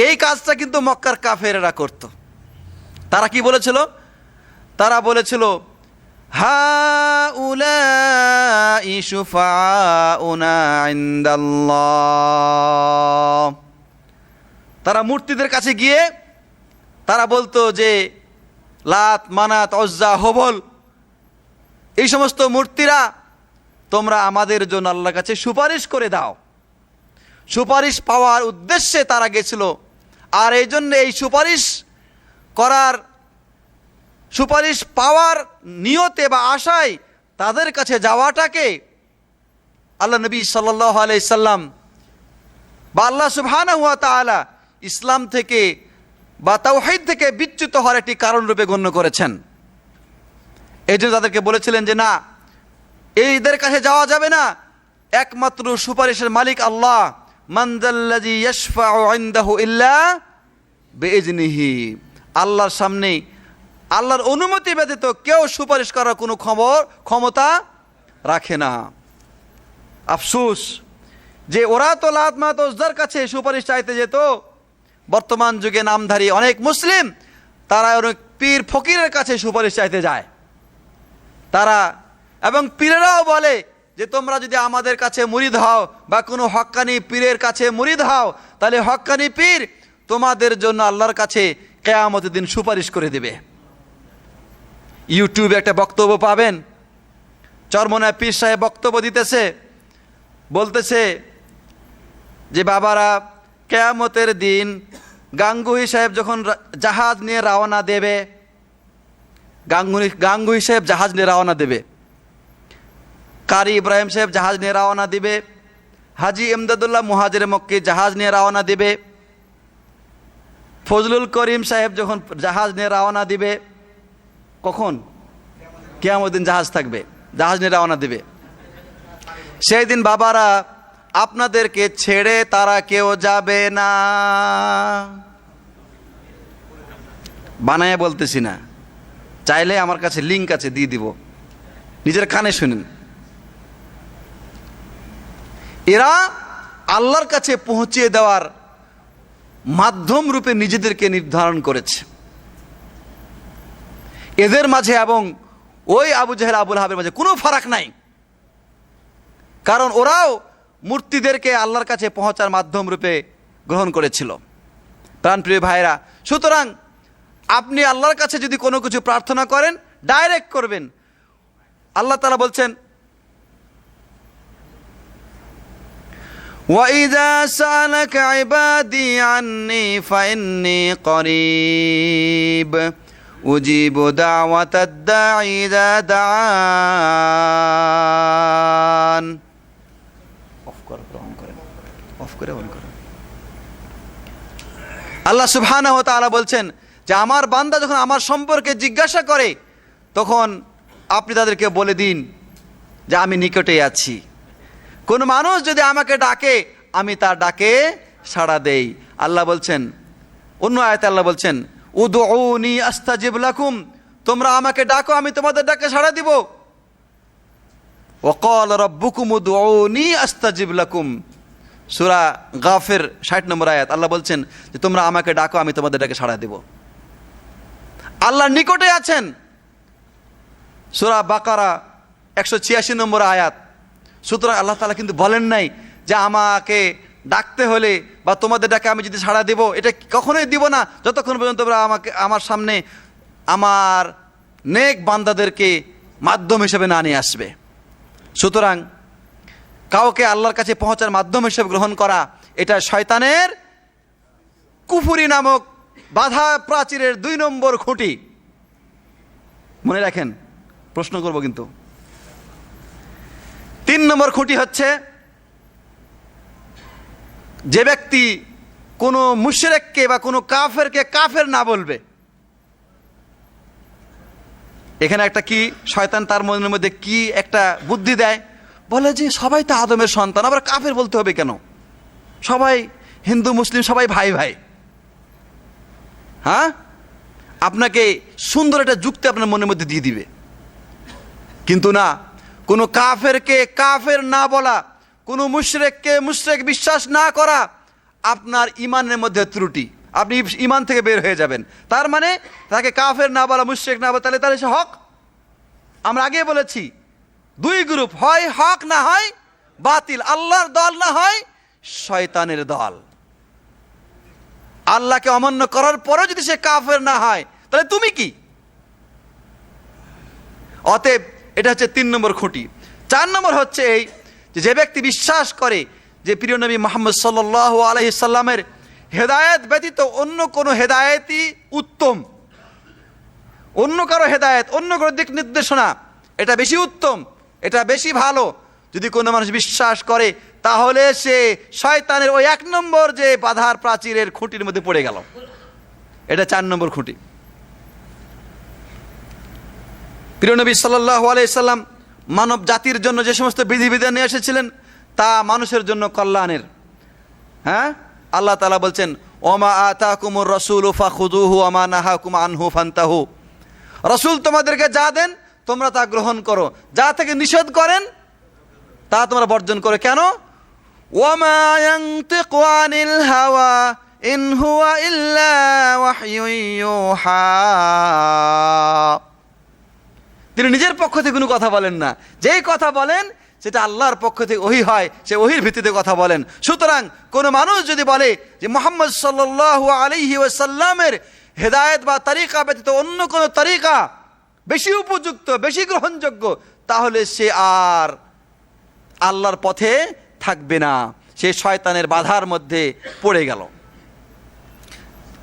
এই কাজটা কিন্তু মক্কার কাফেরেরা করত। তারা কি বলেছিল? তারা বলেছিল, হাউলাই শুফাউনা ইনদাল্লাহ। তারা মূর্তিদের কাছে গিয়ে তারা বলতো যে লাত, মানাত, উজ্জা, হবল, এই সমস্ত মূর্তিরা তোমরা আমাদের জন্য আল্লাহর কাছে সুপারিশ করে দাও। সুপারিশ পাওয়ার উদ্দেশ্যে তারা গেছিল। আর এই জন্য এই সুপারিশ পাওয়ার নিয়তে বা আশায় তাদের কাছে যাওয়াটাকে আল্লাহ নবী সাল্লাল্লাহু আলাইহি সাল্লাম বা আল্লাহ সুবহানাহু ওয়া তাআলা ইসলাম থেকে বা তাওহীদ থেকে বিচ্যুত হওয়ার একটি কারণ রূপে গণ্য করেছেন। এই জন্য তাদেরকে বলেছিলেন যে না, এইদের কাছে যাওয়া যাবে না, একমাত্র সুপারিশের মালিক আল্লাহ। মান যাল্লাযী ইয়াশফাউ ইনদাহু ইল্লা বিইজনিহি। আল্লাহর সামনে আল্লাহর অনুমতি ব্যতীত কেউ সুপারিশ করার কোনো ক্ষমতা রাখে না। আফসোস যে ওরা তো লাত, মানাত, উজ্জার কাছে সুপারিশ চাইতে যেত। বর্তমান যুগে নামধারী অনেক মুসলিম তারা অনেক পীর ফকিরের কাছে সুপারিশ চাইতে যায়। তারা এবং পীরেরাও বলে যে তোমরা যদি আমাদের কাছে মুরিদ হও বা কোনো হক্কানি পীরের কাছে মুরিদ হও, তাহলে হক্কানি পীর তোমাদের জন্য আল্লাহর কাছে কিয়ামতের দিন সুপারিশ করে দেবে। ইউটিউবে একটা বক্তব্য পাবেন, চরমনায় পীর সাহেব বক্তব্য দিতেছে, বলতেছে যে বাবারা, কিয়ামতের দিন গাঙ্গুহি সাহেব যখন জাহাজ নিয়ে রওনা দেবে, গাঙ্গুহি সাহেব জাহাজ নিয়ে রওনা দেবে, কারি ইব্রাহিম সাহেব জাহাজ নিয়ে রওনা দিবে, হাজি ইমদাদুল্লাহ মুহাজির মক্কি জাহাজ নিয়ে রওনা দিবে, ফজলুল করিম সাহেব যখন জাহাজ নিয়ে রওনা দিবে, কখন? কিয়ামতের দিন জাহাজ থাকবে, জাহাজ নিয়ে রওনা দিবে। সেই দিন বাবারা আপনাদেরকে ছেড়ে তারা কেউ যাবে না। বানায় বলতেছি না, চাইলে আমার কাছে লিঙ্ক আছে, দিয়ে দিব, নিজের কানে শুনেন। এরা আল্লাহর কাছে পৌঁছিয়ে দেওয়ার মাধ্যম রূপে নিজেদেরকে নির্ধারণ করেছে। এদের মাঝে এবং ওই আবু জেহেল, আবুল আহাবের মাঝে কোনো ফারাক নাই, কারণ ওরাও মূর্তিদেরকে আল্লাহর কাছে পৌঁছার মাধ্যম রূপে গ্রহণ করেছিল। প্রাণপ্রিয় ভাইরা, সুতরাং আপনি আল্লাহর কাছে যদি কোনো কিছু প্রার্থনা করেন, ডাইরেক্ট করবেন। আল্লাহ তাআলা বলছেন, وَإِذَا سَأَلَكَ عِبَادِي عَنِّي فَإِنِّي قَرِيبٌ أُجِيبُ دَعْوَةَ الدَّاعِ إِذَا دَعَانِ। আল্লাহ সুবহানাহু ওয়া তাআলা বলছেন যে আমার বান্দা যখন আমার সম্পর্কে জিজ্ঞাসা করে, তখন আপনি তাদেরকে বলে দিন যে আমি নিকটে আছি। কোন মানুষ যদি আমাকে ডাকে, আমি তার ডাকে সাড়া দেই। আল্লাহ বলছেন, অন্য আয়াতে আল্লাহ বলছেন, উদউনি আস্তাজিব লাকুম, তোমরা আমাকে ডাকো, আমি তোমাদের ডাকে সাড়া দিব। ওয়া ক্বালা রাব্বুকুম উদউনি আস্তাজিব লাকুম, সূরা গাফির 60 নম্বর আয়াত। আল্লাহ বলছেন যে তোমরা আমাকে ডাকো, আমি তোমাদের ডাকে সাড়া দেব। আল্লাহ নিকটে আছেন, সূরা বাকারা 186 নম্বর আয়াত। সুতরাং আল্লাহ তাআলা কিন্তু বলেন নাই যে আমাকে ডাকতে হলে বা তোমাদের ডাকে আমি যদি সাড়া দেব, এটা কখনোই দিব না যতক্ষণ পর্যন্ত তোমরা আমাকে আমার সামনে আমার নেক বান্দাদেরকে মাধ্যম হিসেবে না নিয়ে আসবে। সুতরাং কাউকে আল্লাহর কাছে পৌঁছার মাধ্যম হিসেবে গ্রহণ করা, এটা শয়তানের কুফরি নামক বাধা প্রাচীরের 2 নম্বর খুঁটি। মনে রাখেন, প্রশ্ন করব কিন্তু। 3 নম্বর খুঁটি হচ্ছে, যে ব্যক্তি কোনো মুশরিককে বা কোনো কাফেরকে কাফের না বলবে। এখানে একটা কি শয়তান তার মনের মধ্যে কি একটা বুদ্ধি দেয়, বলে যে সবাই তো আদমের সন্তান, আবার কাফের বলতে হবে কেন? সবাই হিন্দু মুসলিম সবাই ভাই ভাই। হ্যাঁ, আপনাকে সুন্দর একটা যুক্তি আপনার মনের মধ্যে দিয়ে দিবে। কিন্তু না, কোনো কাফেরকে কাফের না বলা, কোনো মুশরিককে মুশরিক বিশ্বাস না করা আপনার ইমানের মধ্যে ত্রুটি, আপনি ইমান থেকে বের হয়ে যাবেন। তার মানে তাকে কাফের না বলা, মুশরিক না বলা, তাহলে সে হক। আমরা আগে বলেছি দুই গ্রুপ, হয় হক না হয় বাতিল, আল্লাহর দল না হয় শয়তানের দল। আল্লাহকে অমান্য করার পরেও যদি সে কাফের না হয় তাহলে তুমি কি? অতএব এটা হচ্ছে 3 নম্বর খুঁটি। 4 নম্বর হচ্ছে এই যে ব্যক্তি বিশ্বাস করে যে প্রিয় নবী মুহাম্মদ সাল্লাল্লাহু আলাইহি সাল্লামের হেদায়েত ব্যতীত অন্য কোনো হেদায়েতই উত্তম, অন্য কারো হেদায়েত, অন্য কারো দিক নির্দেশনা এটা বেশি উত্তম, এটা বেশি ভালো যদি কোনো মানুষ বিশ্বাস করে, তাহলে সে শয়তানের ওই 1 নম্বর যে বাধার প্রাচীরের খুঁটির মধ্যে পড়ে গেল। এটা 4 নম্বর খুঁটি। প্রিয় নবী সাল্লাল্লাহু আলাইহি সাল্লাম মানব জাতির জন্য যে সমস্ত বিধিবিধান নিয়ে এসেছিলেন তা মানুষের জন্য কল্যাণের। হ্যাঁ, আল্লাহ তাআলা বলছেন, ওমা আতাকুমুর রাসূলু ফাখুযুহু ওয়া মা নাহাকুম আনহু ফান্তাহু। রাসূল তোমাদেরকে যা দেন তোমরা তা গ্রহণ করো, যা থেকে নিষেধ করেন তা তোমরা বর্জন করো। কেন? ওয়ামা ইয়ানতিকু আনিল হাওয়া ইন হুয়া ইল্লা ওয়াহয়ুন ইউহা। তিনি নিজের পক্ষ থেকে কোনো কথা বলেন না, যেই কথা বলেন সেটা আল্লাহর পক্ষ থেকে ওহী হয়, সে ওহীর ভিত্তিতে কথা বলেন। সুতরাং কোনো মানুষ যদি বলে যে মুহাম্মদ সাল্লাল্লাহু আলাইহি ওয়াসাল্লামের হেদায়েত বা তরিকা ব্যতীত অন্য কোনো তরিকা বেশি উপযুক্ত, বেশি গ্রহণযোগ্য, তাহলে সে আর আল্লাহর পথে থাকবে না, সে শয়তানের বাধার মধ্যে পড়ে গেল।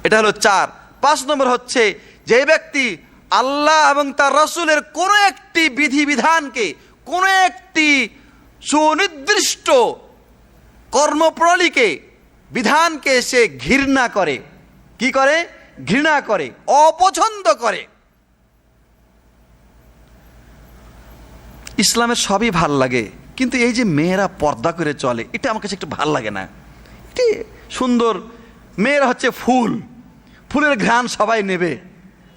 এটা হলো 4। 5 নম্বর হচ্ছে যে ব্যক্তি আল্লাহ এবং তার রাসূলের কোনো একটি বিধিবিধানকে, কোনো একটি সুনির্দিষ্ট কর্মপ্রণালীকে, বিধানকে সে ঘৃণা করে। কি করে? ঘৃণা করে, অপছন্দ করে। ইসলামের সবই ভাল লাগে, কিন্তু এই যে মেয়েরা পর্দা করে চলে, এটা আমার কাছে একটু ভাল লাগে না। এটি সুন্দর, মেয়েরা হচ্ছে ফুল, ফুলের ঘ্রাণ সবাই নেবে।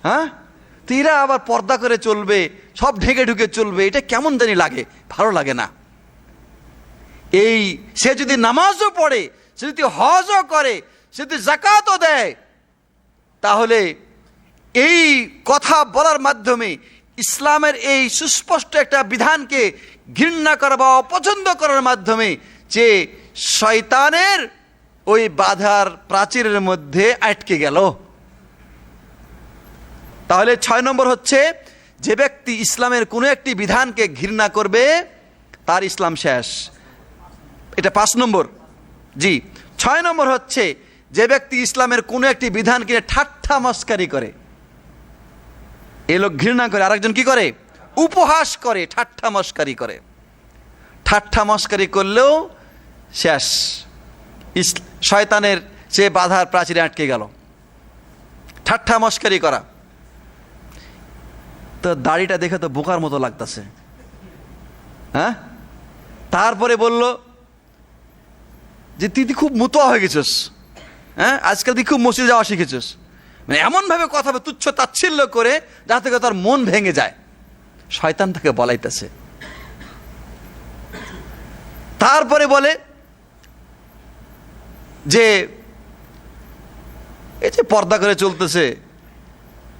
হ্যাঁ, তো এরা আবার পর্দা করে চলবে, সব ঢেকে ঢুকে চলবে, এটা কেমন জানি লাগে, ভালো লাগে না। এই সে যদি নামাজও পড়ে, সে যদি হজও করে, সে যদি যাকাতও দেয়, তাহলে এই কথা বলার মাধ্যমে ইসলামের এই সুস্পষ্ট একটা বিধানকে ঘৃণা করা বা অপছন্দ করার মাধ্যমে যে শয়তানের ওই বাধার প্রাচীরের মধ্যে আটকে গেল। তাহলে 6 নম্বর হচ্ছে যে ব্যক্তি ইসলামের কোনো একটি বিধানকে ঘৃণা করবে তার ইসলাম শেষ। এটা 5 নম্বর। জি, 6 নম্বর হচ্ছে যে ব্যক্তি ইসলামের কোনো একটি বিধানকে ঠাট্টা মস্কারি করে। এ লোক ঘৃণা করে, আরেকজন কি করে? উপহাস করে, ঠাট্টা মস্কারি করে। ঠাট্টা মস্কারি করলেও শেষ, শয়তানের সে বাধার প্রাচীরে আটকে গেল। ঠাট্টা মস্কারি করা। তো দাড়িটা দেখে তো বোকার মতো লাগতেছে। হ্যাঁ, তারপরে বলল যে তুই খুব মুতোয়া হয়ে গেছিস, হ্যাঁ, আজকাল তুই খুব মসজিদে যাওয়া শিখেছিস। মানে এমনভাবে কথা তুচ্ছ তাচ্ছিল্য করে যাতে করে তার মন ভেঙে যায়। শয়তান তাকে বলাইতেছে। তারপরে বলে যে এই যে পর্দা করে চলতেছে,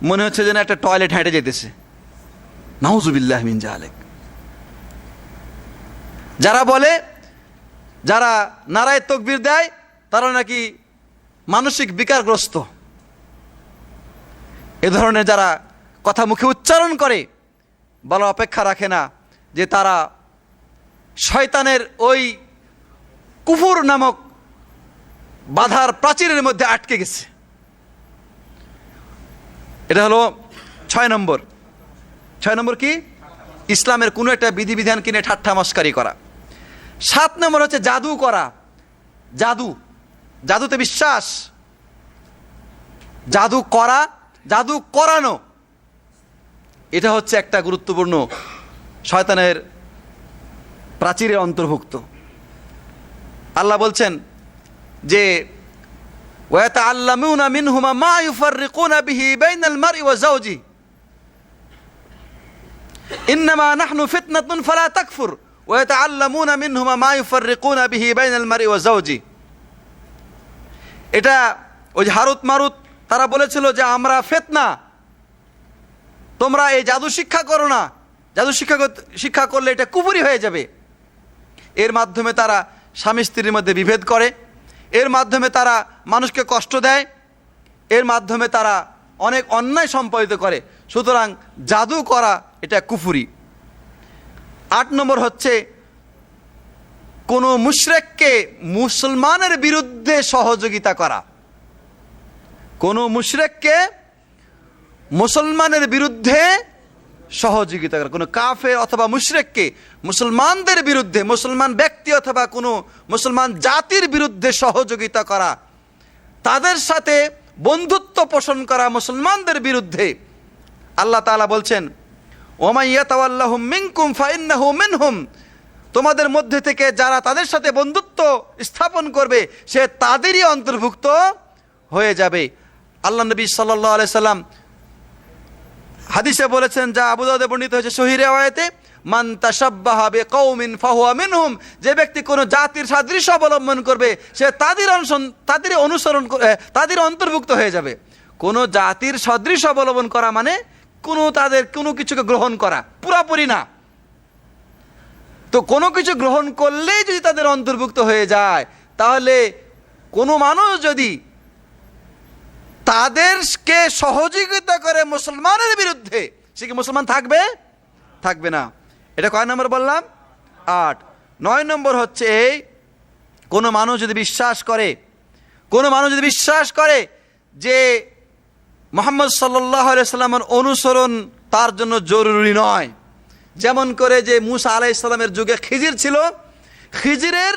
মনে হচ্ছে যেন একটা টয়লেট হেঁটে যেতেছে। নাউজুবিল্লাহ মিন জালিক। যারা বলে, যারা নারায়ে তাকবীর দেয়, তারা নাকি মানসিক বিকারগ্রস্ত। এ ধরনের যারা কথা মুখে উচ্চারণ করে, বলা অপেক্ষা রাখে না যে তারা শয়তানের ওই কুফর নামক বাধার প্রাচীরের মধ্যে আটকে গেছে। এটা হলো 6 নম্বর। 6 নম্বর কি? ইসলামের কোনো একটা বিধিবিধান কিনে ঠাট্টা মস্কারি করা। 7 নম্বর হচ্ছে জাদু করা। জাদু, জাদুতে বিশ্বাস, জাদু করা, জাদু করানো, এটা হচ্ছে একটা গুরুত্বপূর্ণ শয়তানের প্রাচীরের অন্তর্ভুক্ত। আল্লাহ বলছেন যে ওয়াতাআল্লামুনা মিনহুমা মা ইউফাররিকুনা বিহি বাইনাল মারই ওয়া যাওজি ইন্নামা নাহনু ফিতনাতুন ফালা তাকফুর ওয়াতাআল্লামুনা মিনহুমা মা ইউফাররিকুনা বিহি বাইনাল মারই ওয়া যাওজি। এটা ওই যে হারুত মারুত তারা বলেছিল যে আমরা ফিতনা, তোমরা এই জাদু শিক্ষা করো না, জাদু শিক্ষা করলে এটা কুফরি হয়ে যাবে। এর মাধ্যমে তারা স্বামী স্ত্রীর মধ্যে বিভেদ করে, এর মাধ্যমে তারা মানুষকে কষ্ট দেয়, এর মাধ্যমে তারা অনেক অন্যায় সম্পাদিত করে। সুতরাং জাদু করা এটা কুফরি। 8 নম্বর হচ্ছে কোনো মুশরিককে মুসলমানের বিরুদ্ধে সহযোগিতা করা। কোনো মুশরিককে মুসলমানের বিরুদ্ধে সহযোগিতা করা, কোনো কাফের অথবা মুশরিককে মুসলমানদের বিরুদ্ধে, মুসলমান ব্যক্তি অথবা কোনো মুসলমান জাতির বিরুদ্ধে সহযোগিতা করা, তাদের সাথে বন্ধুত্ব পোষণ করা মুসলমানদের বিরুদ্ধে। আল্লাহ তাআলা বলছেন ওয়া ইয়াতাওয়াল্লাহুম মিনকুম ফাইন্নাহু মিনহুম, তোমাদের মধ্যে থেকে যারা তাদের সাথে বন্ধুত্ব স্থাপন করবে সে তাদেরই অন্তর্ভুক্ত হয়ে যাবে। আল্লাহ নবী সাল্লাল্লাহু আলাইহি সাল্লাম হাদিসে বলেছেন, যা আবু দাউদে বর্ণিত হয়েছে সহিহ রিওয়ায়াতে, মান তাশাব্বাহা বিকাউমিন ফাহুয়া মিনহুম, যে ব্যক্তি কোনো জাতির সাদৃশ্য অবলম্বন করবে সে তাদের অনুসরণ তাদের অন্তর্ভুক্ত হয়ে যাবে। কোনো জাতির সদৃশ্য অবলম্বন করা মানে তাদের কোনো কিছুকে গ্রহণ করা, পুরাপুরি না। তো কোনো কিছু গ্রহণ করলেই যদি তাদের অন্তর্ভুক্ত হয়ে যায়, তাহলে কোনো মানুষ যদি তাদেরকে সহযোগিতা করে মুসলমানের বিরুদ্ধে, সে কি মুসলমান থাকবে? থাকবে না। এটা কয় নম্বর বললাম? 8। 9 নম্বর হচ্ছে এই, কোনো মানুষ যদি বিশ্বাস করে যে মুহাম্মদ সাল্লাল্লাহু আলাইহি সাল্লামের অনুসরণ তার জন্য জরুরি নয়, যেমন করে যে মুসা আলাইহিস সালামের যুগে খিজির ছিল, খিজিরের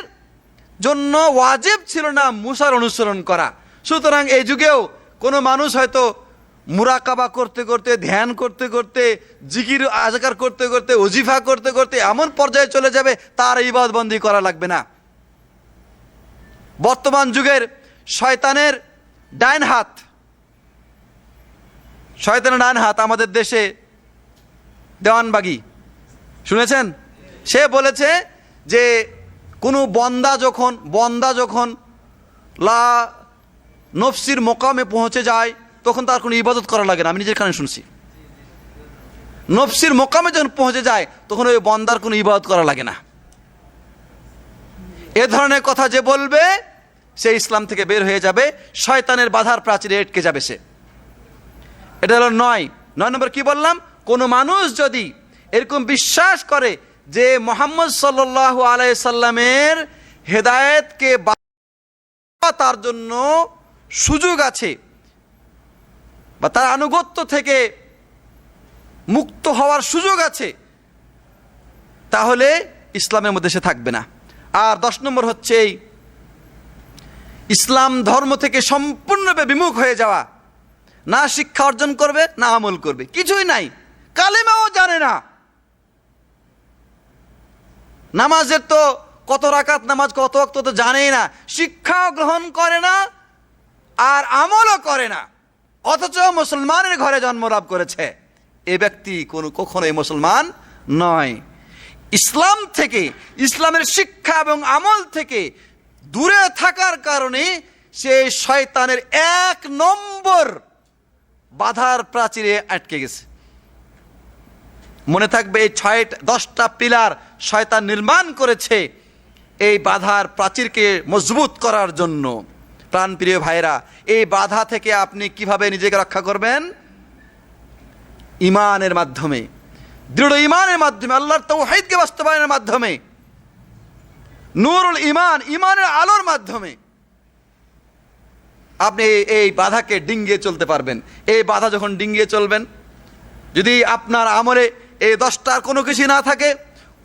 জন্য ওয়াজিব ছিল না মুসার অনুসরণ করা। সুতরাং এই যুগেও কোনো মানুষ হয়তো মুরাকাবা করতে করতে, ধ্যান করতে করতে, জিকির আজকার করতে করতে, ওজিফা করতে করতে এমন পর্যায়ে চলে যাবে তার ইবাদতবন্দি করা লাগবে না। বর্তমান যুগের শয়তানের ডাইন হাত আমাদের দেশে দেওয়ানবাগি শুনেছেন? সে বলেছে যে কোনো বন্দা যখন লা নফসির মোকামে পৌঁছে যায় তখন তার কোনো ইবাদত করা লাগে না। আমি নিজের কানে শুনছি, নফসির মোকামে যখন পৌঁছে যায় তখন ওই বন্দার কোনো ইবাদত করা লাগে না। এ ধরনের কথা যে বলবে সে ইসলাম থেকে বের হয়ে যাবে, শয়তানের বাধার প্রাচীরে আটকে যাবে সে। এটা হলো 9 নম্বর। কি বললাম? কোনো মানুষ যদি এরকম বিশ্বাস করে যে মুহাম্মদ সাল্লাল্লাহু আলাইহি সাল্লামের হেদায়েতকে তার জন্য সুযোগ আছে বা তার আনুগত্য থেকে মুক্ত হওয়ার সুযোগ আছে, তাহলে ইসলামের মধ্যে সে থাকবে না। আর 10 নম্বর হচ্ছে ইসলাম ধর্ম থেকে সম্পূর্ণভাবে বিমুখ হয়ে যাওয়া, না শিক্ষা অর্জন করবে না আমল করবে, কিছুই নাই, কালেমাও জানে না। নামাজের তো কত রাকাত নামাজ, কত ওয়াক্ত তো জানেই না, শিক্ষাও গ্রহণ করে না আর আমলও করে না, অথচ মুসলমানের ঘরে জন্মলাভ করেছে। এ ব্যক্তি কখনোই মুসলমান নয়। ইসলাম থেকে, ইসলামের শিক্ষা এবং আমল থেকে দূরে থাকার কারণে সে শয়তানের 1 নম্বর বাধার প্রাচীরে আটকে গেছে। মনে থাকবে, এই 10টা পিলার শয়তান নির্মাণ করেছে এই বাধার প্রাচীরকে মজবুত করার জন্য। প্রাণপ্রিয় ভাইরা, এই বাধা থেকে আপনি কিভাবে নিজেকে রক্ষা করবেন? ঈমানের মাধ্যমে, দৃঢ় ঈমানের মাধ্যমে, আল্লাহর তাওহীদকে বাস্তবায়নের মাধ্যমে, নূরুল ঈমান, ঈমানের আলোর মাধ্যমে আপনি এই বাধাকে ডিঙ্গিয়ে চলতে পারবেন। এই বাধা যখন ডিঙ্গিয়ে চলবেন, যদি আপনার আমলে এই 10টার কোনো কিছু না থাকে,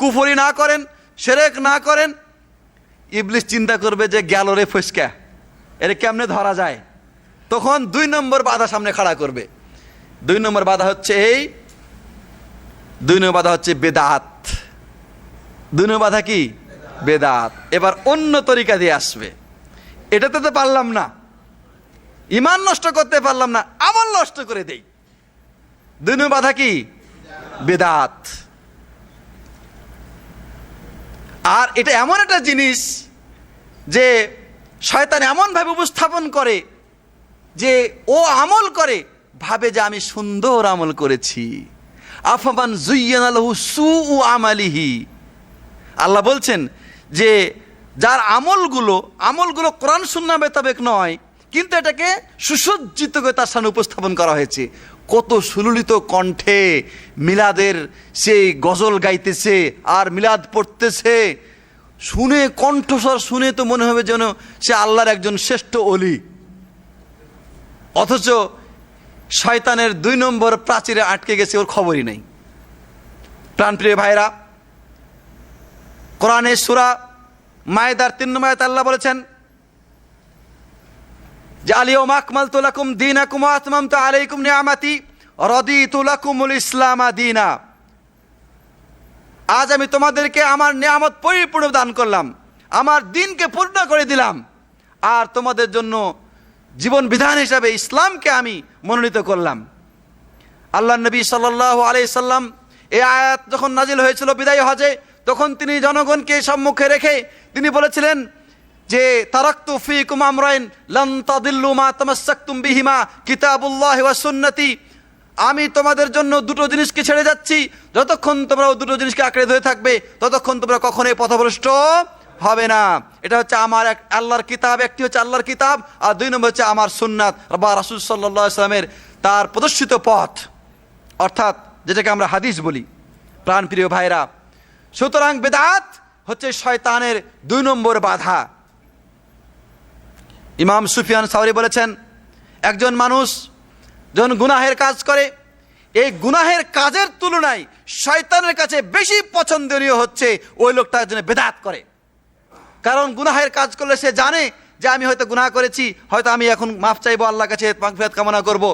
কুফরি না করেন, শিরক না করেন, ইবলিস চিন্তা করবে যে গেল রে ফসকা, এর কেমনে ধরা যায়। তখন 2 নম্বর বাধা সামনে খাড়া করবে। 2 নম্বর বাধা হচ্ছে বেদাত। 2 নম্বর বাধা কি? বেদাত। এবার অন্য তরিকা দিয়ে আসবে, এটাতে তো পারলাম না, ইমান নষ্ট করতে পারলাম না, আমল নষ্ট করে দেই। 2 নম্বর বাধা কি? বিদআত। আর এটা এমন একটা জিনিস যে শয়তান এমনভাবে উপস্থাপন করে যে ও আমল করে ভাবে যে আমি সুন্দর আমল করেছি। আফামান যুয়্যিনা লাহু সুউ আমালিহি, আল্লাহ বলছেন যে যার আমলগুলো কোরআন সুন্নাহ মোতাবেক নয়, কিন্তু এটাকে সুসজ্জিত করে তার সামনে উপস্থাপন করা হয়েছে। কত সুললিত কণ্ঠে মিলাদের সেই গজল গাইতেছে আর মিলাদ পড়তেছে, শুনে কণ্ঠস্বর শুনে তো মনে হবে যেন সে আল্লাহর একজন শ্রেষ্ঠ ওলি। অথচ শয়তানের 2 নম্বর প্রাচীরে আটকে গেছে, ওর খবরই নেই। প্রাণপ্রিয় ভাইরা, কোরআনের সূরা মায়েদার 3 নম্বর আয়াতে আল্লাহ বলেছেন যে আল-ইয়াওমা আকমালতু লাকুম দীনাকুম ওয়া আতমামতু আলাইকুম নিআমাতি ওয়া রাদিতু লাকুমুল ইসলামা দীনা। আজ আমি তোমাদেরকে আমার নিয়ামত পরিপূর্ণ দান করলাম, আমার দিনকে পূর্ণ করে দিলাম, আর তোমাদের জন্য জীবন বিধান হিসাবে ইসলামকে আমি মনোনীত করলাম। আল্লাহ নবী সাল্লাল্লাহু আলাইহি সাল্লাম এই আয়াত যখন নাজিল হয়েছিল বিদায় হজে, তখন তিনি জনগণকে সম্মুখে রেখে তিনি বলেছিলেন যে তারাকতু ফীকুম আমরাইন লান তাদিল্লু মা তামাসসাকতুম বিহিমা কিতাবুল্লাহি ওয়া সুন্নতি। আমি তোমাদের জন্য 2টো জিনিসকে ছেড়ে যাচ্ছি, যতক্ষণ তোমরা 2টো জিনিসকে আঁকড়ে ধরে থাকবে ততক্ষণ তোমরা কখনোই পথভ্রষ্ট হবে না। এটা হচ্ছে আমার আল্লাহর কিতাব, একটি হচ্ছে আল্লাহর কিতাব, আর 2 নম্বর হচ্ছে আমার সুন্নাত বা রাসূল সাল্লাল্লাহু আলাইহি সাল্লামের তার প্রদর্শিত পথ, অর্থাৎ যেটাকে আমরা হাদিস বলি। প্রাণপ্রিয় ভাইরা, সুতরাং বিদআত হচ্ছে শয়তানের 2 নম্বর বাধা। ইমাম সুফিয়ান সাওরি বলেছেন, একজন মানুষ যখন গুনাহের কাজ করে, এই গুনাহের কাজের তুলনায় শয়তানের কাছে বেশি পছন্দনীয় হচ্ছে ওই লোকটা যেন বিদআত করে। কারণ গুনাহের কাজ করলে সে জানে যে আমি হয়তো গুনাহ করেছি, হয়তো আমি এখন মাফ চাইবো আল্লাহর কাছে, মাগফিরাত কামনা করব।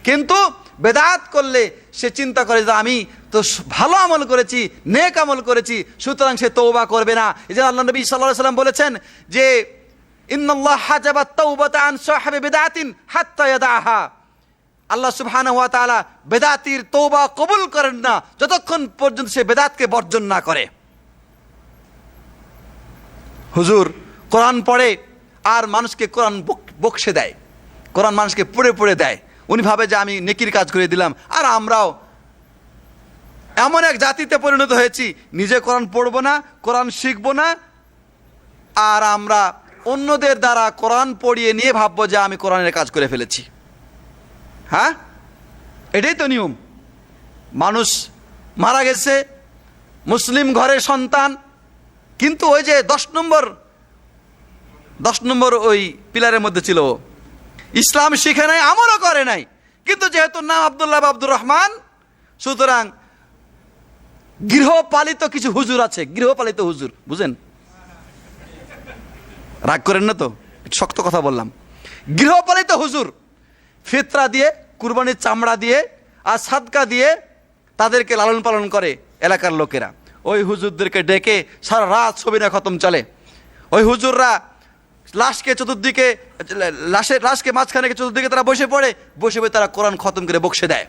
কিন্তু বিদআত করলে সে চিন্তা করে যে আমি তো ভালো আমল করেছি, নেক আমল করেছি, সুতরাং সে তওবা করবে না। এজন্য আল্লাহ নবী সাল্লাল্লাহু আলাইহি সাল্লাম বলেছেন যে ইন্নাল্লাহ হাজাবা তাওবাতা আন সাহিবি বিদআতিন হাত্তা ইয়াদাহা। আল্লাহ সুবহানাহু ওয়া তাআলা বেদাতির তওবা কবুল করেন না যতক্ষণ পর্যন্ত সে বেদাতকে বর্জন না করে। হুজুর কোরআন পড়ে আর মানুষকে কোরআন বকশে দেয়, কোরআন মানুষকে পড়ে পড়ে দেয়, উনি ভাবে যে আমি নেকির কাজ করে দিলাম। আর আমরাও এমন এক জাতিতে পরিণত হয়েছি, নিজে কোরআন পড়বো না, কোরআন শিখবো না, আর আমরা অন্যদের দ্বারা কোরআন পড়িয়ে নিয়ে ভাববো যে আমি কোরআনের কাজ করে ফেলেছি। হ্যাঁ, এটাই তো নিয়ম। মানুষ মারা গেছে, মুসলিম ঘরের সন্তান, কিন্তু ওই যে 10 নম্বর ওই পিলারের মধ্যে ছিল, ইসলাম শিখে নাই, আমলও করে নাই, কিন্তু যেহেতু নাম আব্দুল্লাহ বা আব্দুর রহমান, সুতরাং গৃহপালিত কিছু হুজুর আছে। গৃহপালিত হুজুর বুঝেন, রাগ করেন না তো, শক্ত কথা বললাম। গৃহপালিত হুজুর ফিতরা দিয়ে, কুরবানির চামড়া দিয়ে আর সাদকা দিয়ে তাদেরকে লালন পালন করে এলাকার লোকেরা। ওই হুজুরদেরকে ডেকে সারা রাত সবিনা খতম চলে। ওই হুজুররা লাশকে মাঝখানে চতুর্দিকে তারা বসে পড়ে, বসে তারা কোরআন খতম করে বকশে দেয়।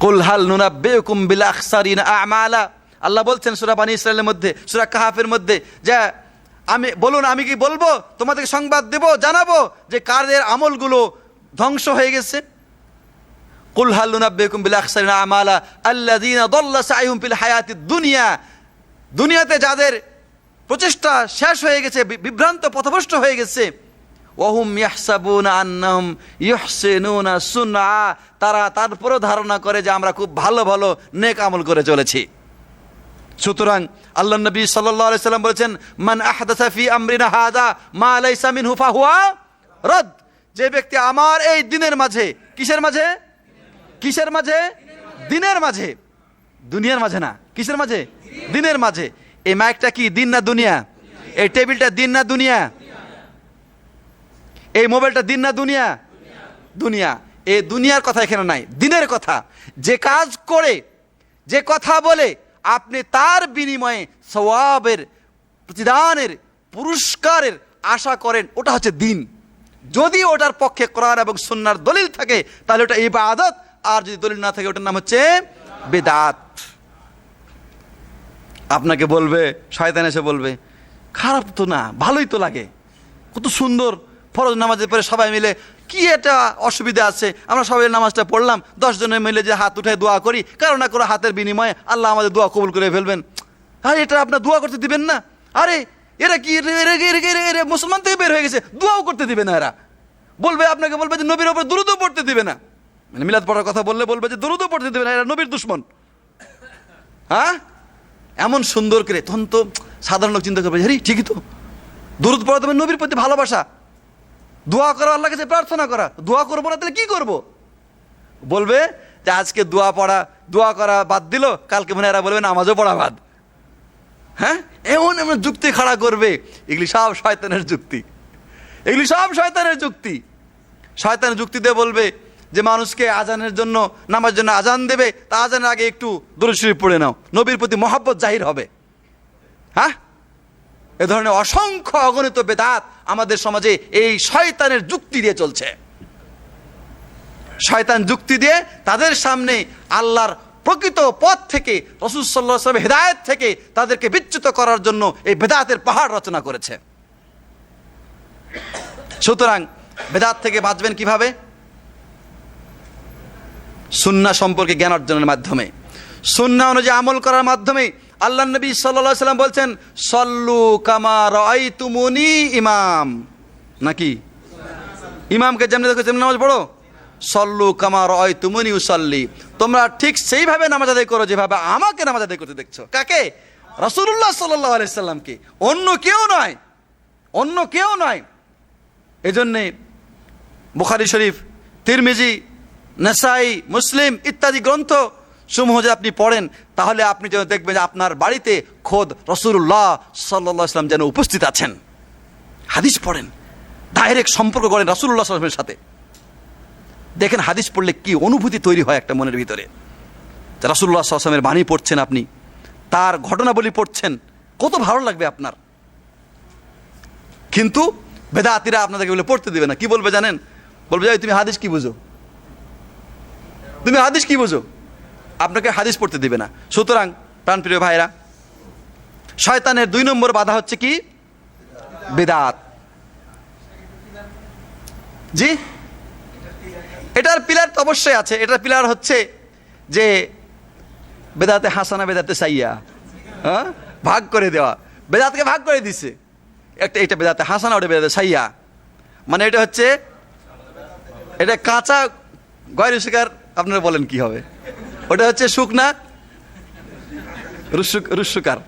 কুল হাল নুনাব্বিউকুম বিল আখসারিনা আমালা, আল্লাহ বলছেন সূরা বানী ইসরাঈলের মধ্যে, সূরা কাহাফের মধ্যে, যে আমি কি বলবো, তোমাদেরকে সংবাদ দেব, জানাবো যে কাদের আমলগুলো ধ্বংস হয়ে গেছে। কুল হাল নুনাব্বিউকুম বিল আখসারিনা আমালা আল্লাযীনা দাল্লা সাইহুম ফিল হায়াতিদ দুনিয়া, দুনিয়াতে যাদের প্রচেষ্টা শেষ হয়ে গেছে, বিভ্রান্ত পথভ্রষ্ট হয়ে গেছে। ওয়াহুম ইয়াহসাবুনা আন্নাহুম ইউহসিনুনা সুনআ, তারা তারপরও ধারণা করে যে আমরা খুব ভালো ভালো নেক আমল করে চলেছি। সুতরাং আল্লাহ নবী সাল্লাল্লাহু আলাইহি সাল্লাম বলেছেন, মান আহদাসা ফি আমরিনা হাযা মা লাইসা মিনহু ফাহুয়া রাদ। যে ব্যক্তি আমার এই দিনের মাঝে, কিসের মাঝে? দিনের মাঝে, দুনিয়ার মাঝে না। কিসের মাঝে? দিনের মাঝে। এই মাইকটা কি দিন না দুনিয়া? এই টেবিলটা দিন না দুনিয়া? এই মোবাইলটা দিন না দুনিয়া? দুনিয়া। এই দুনিয়ার কথা এখানে নাই, দিনের কথা। যে কাজ করে, যে কথা বলে আপনি তার বিনিময়ে সওয়াবের, প্রতিদানের, পুরস্কারের আশা করেন, ওটা হচ্ছে দিন। যদি ওটার পক্ষে কোরআন এবং সুন্নাহর দলিল থাকে তাহলে ওটা ইবাদত, আর যদি দলিল না থাকে ওটার নাম হচ্ছে বিদআত। আপনাকে বলবে, শয়তান এসে বলবে, খারাপ তো না, ভালোই তো লাগে, কত সুন্দর, ফরজ নামাজের পরে সবাই মিলে কি এটা অসুবিধা আছে, আমরা সবাই নামাজটা পড়লাম, 10 জনে মিলে যে হাত উঠে দোয়া করি, কারো না কারো হাতের বিনিময়ে আল্লাহ আমাদের দোয়া কবুল করে ফেলবেন। আরে এটা আপনার দোয়া করতে দিবেন না? আরে এরা কি এরা মুসলমান থেকে বের হয়ে গেছে, দোয়াও করতে দিবে না। এরা বলবে, আপনাকে বলবে যে নবীর ওপর দুরূদও পড়তে দিবে না, মানে মিলাদ পড়ার কথা বললে বলবে যে দুরূদও পড়তে দিবে না, এরা নবীর দুশমন। হ্যাঁ, এমন সুন্দর করে, তখন তো সাধারণ লোক চিন্তা করবে, হ্যাঁ ঠিকই তো, দুরূদ পড়া তবে নবীর প্রতি ভালোবাসা, দোয়া করা, আল্লাহর কাছে প্রার্থনা করা, দোয়া করবো না তাহলে কি করব? বলবে যে আজকে দোয়া করা বাদ দিল, কালকে মনে এরা বলবে নামাজও পড়া বাদ। হ্যাঁ, এমন এমন যুক্তি খাড়া করবে, এগুলি সব শয়তানের যুক্তি, এগুলি সব শয়তানের যুক্তি। শয়তানের যুক্তি দিয়ে বলবে যে মানুষকে আজানের জন্য, নামাজের জন্য আজান দেবে, তা আজানের আগে একটু দুরূদ শরীফ পড়ে নাও, নবীর প্রতি মহব্বত জাহির হবে। হ্যাঁ, এ ধরনের অসংখ্য অগণিত বেদাত আমাদের সমাজে এই শয়তানের যুক্তি দিয়ে চলছে। শয়তান যুক্তি দিয়ে তাদের সামনে আল্লাহর প্রকৃত পথ থেকে, রাসূল সাল্লাল্লাহু আলাইহি ওয়াসাল্লামের হিদায়াত থেকে তাদেরকে বিচ্যুত করার জন্য এই বেদাতের পাহাড় রচনা করেছে। সুতরাং বেদাত থেকে বাঁচবেন কিভাবে? সুন্নাহ সম্পর্কে জ্ঞান অর্জনের মাধ্যমে, সুন্নাহ অনুযায়ী আমল করার মাধ্যমে। আল্লাহ নবী সাল্লাল্লাহু আলাইহি ওয়াসাল্লাম বলছেন, সল্লু কামা রাআইতুমুনি ইমাম, নাকি ইমামকে যেমন দেখো তেমনি নামাজ পড়ো। সল্লু কামা রাআইতুমুনি উসাল্লি, তোমরা ঠিক সেইভাবে নামাজ আদায় করো যেভাবে আমাকে নামাজ আদায় করতে দেখছো। কাকে? রাসূলুল্লাহ সাল্লাল্লাহু আলাইহি সাল্লামকে, অন্য কেউ নয়, অন্য কেউ নয়। এজন্যে বুখারী শরীফ, তিরমিজি, নাসাই, মুসলিম ইত্যাদি গ্রন্থ সমূহ যদি আপনি পড়েন, তাহলে আপনি যেন দেখবেন যে আপনার বাড়িতে খোদ রাসূলুল্লাহ সাল্লাল্লাহু আলাইহি ওয়াসাল্লাম যেন উপস্থিত আছেন। হাদিস পড়েন, ডাইরেক্ট সম্পর্ক করেন রাসূলুল্লাহ সাল্লাল্লাহু আলাইহি ওয়াসাল্লামের সাথে। দেখেন হাদিস পড়লে কি অনুভূতি তৈরি হয় একটা মনের ভিতরে। রাসূলুল্লাহ সাল্লাল্লাহু আলাইহি ওয়াসাল্লামের বাণী পড়ছেন আপনি, তার ঘটনাবলী পড়ছেন, কত ভালো লাগবে আপনার। কিন্তু বেদাতিরা আপনাদেরকে বলে পড়তে দিবে না। কি বলবে জানেন? বলবে যে তুমি হাদিস কি বুঝো, তুমি হাদিস কি বুঝো, আপনাকে হাদিস পড়তে দিবে না। সুতরাং প্রাণপ্রিয় ভাইরা, শয়তানের 2 নম্বর বাধা হচ্ছে কি? বিদআত। জি, এটার পিলার তো অবশ্যই আছে। এটার পিলার হচ্ছে যে বেদাতে হাসানা, বেদাতে সাইয়া, হ্যাঁ, ভাগ করে দেওয়া। বেদাতকে ভাগ করে দিছে, একটা এটা বেদাতে হাসানা, ওটা বেদাতে সাইয়া। মানে এটা হচ্ছে, এটা কাঁচা গয়রু শিকার, আপনারা বলেন কি হবে? ওটা হচ্ছে শুকনা রুসুকার,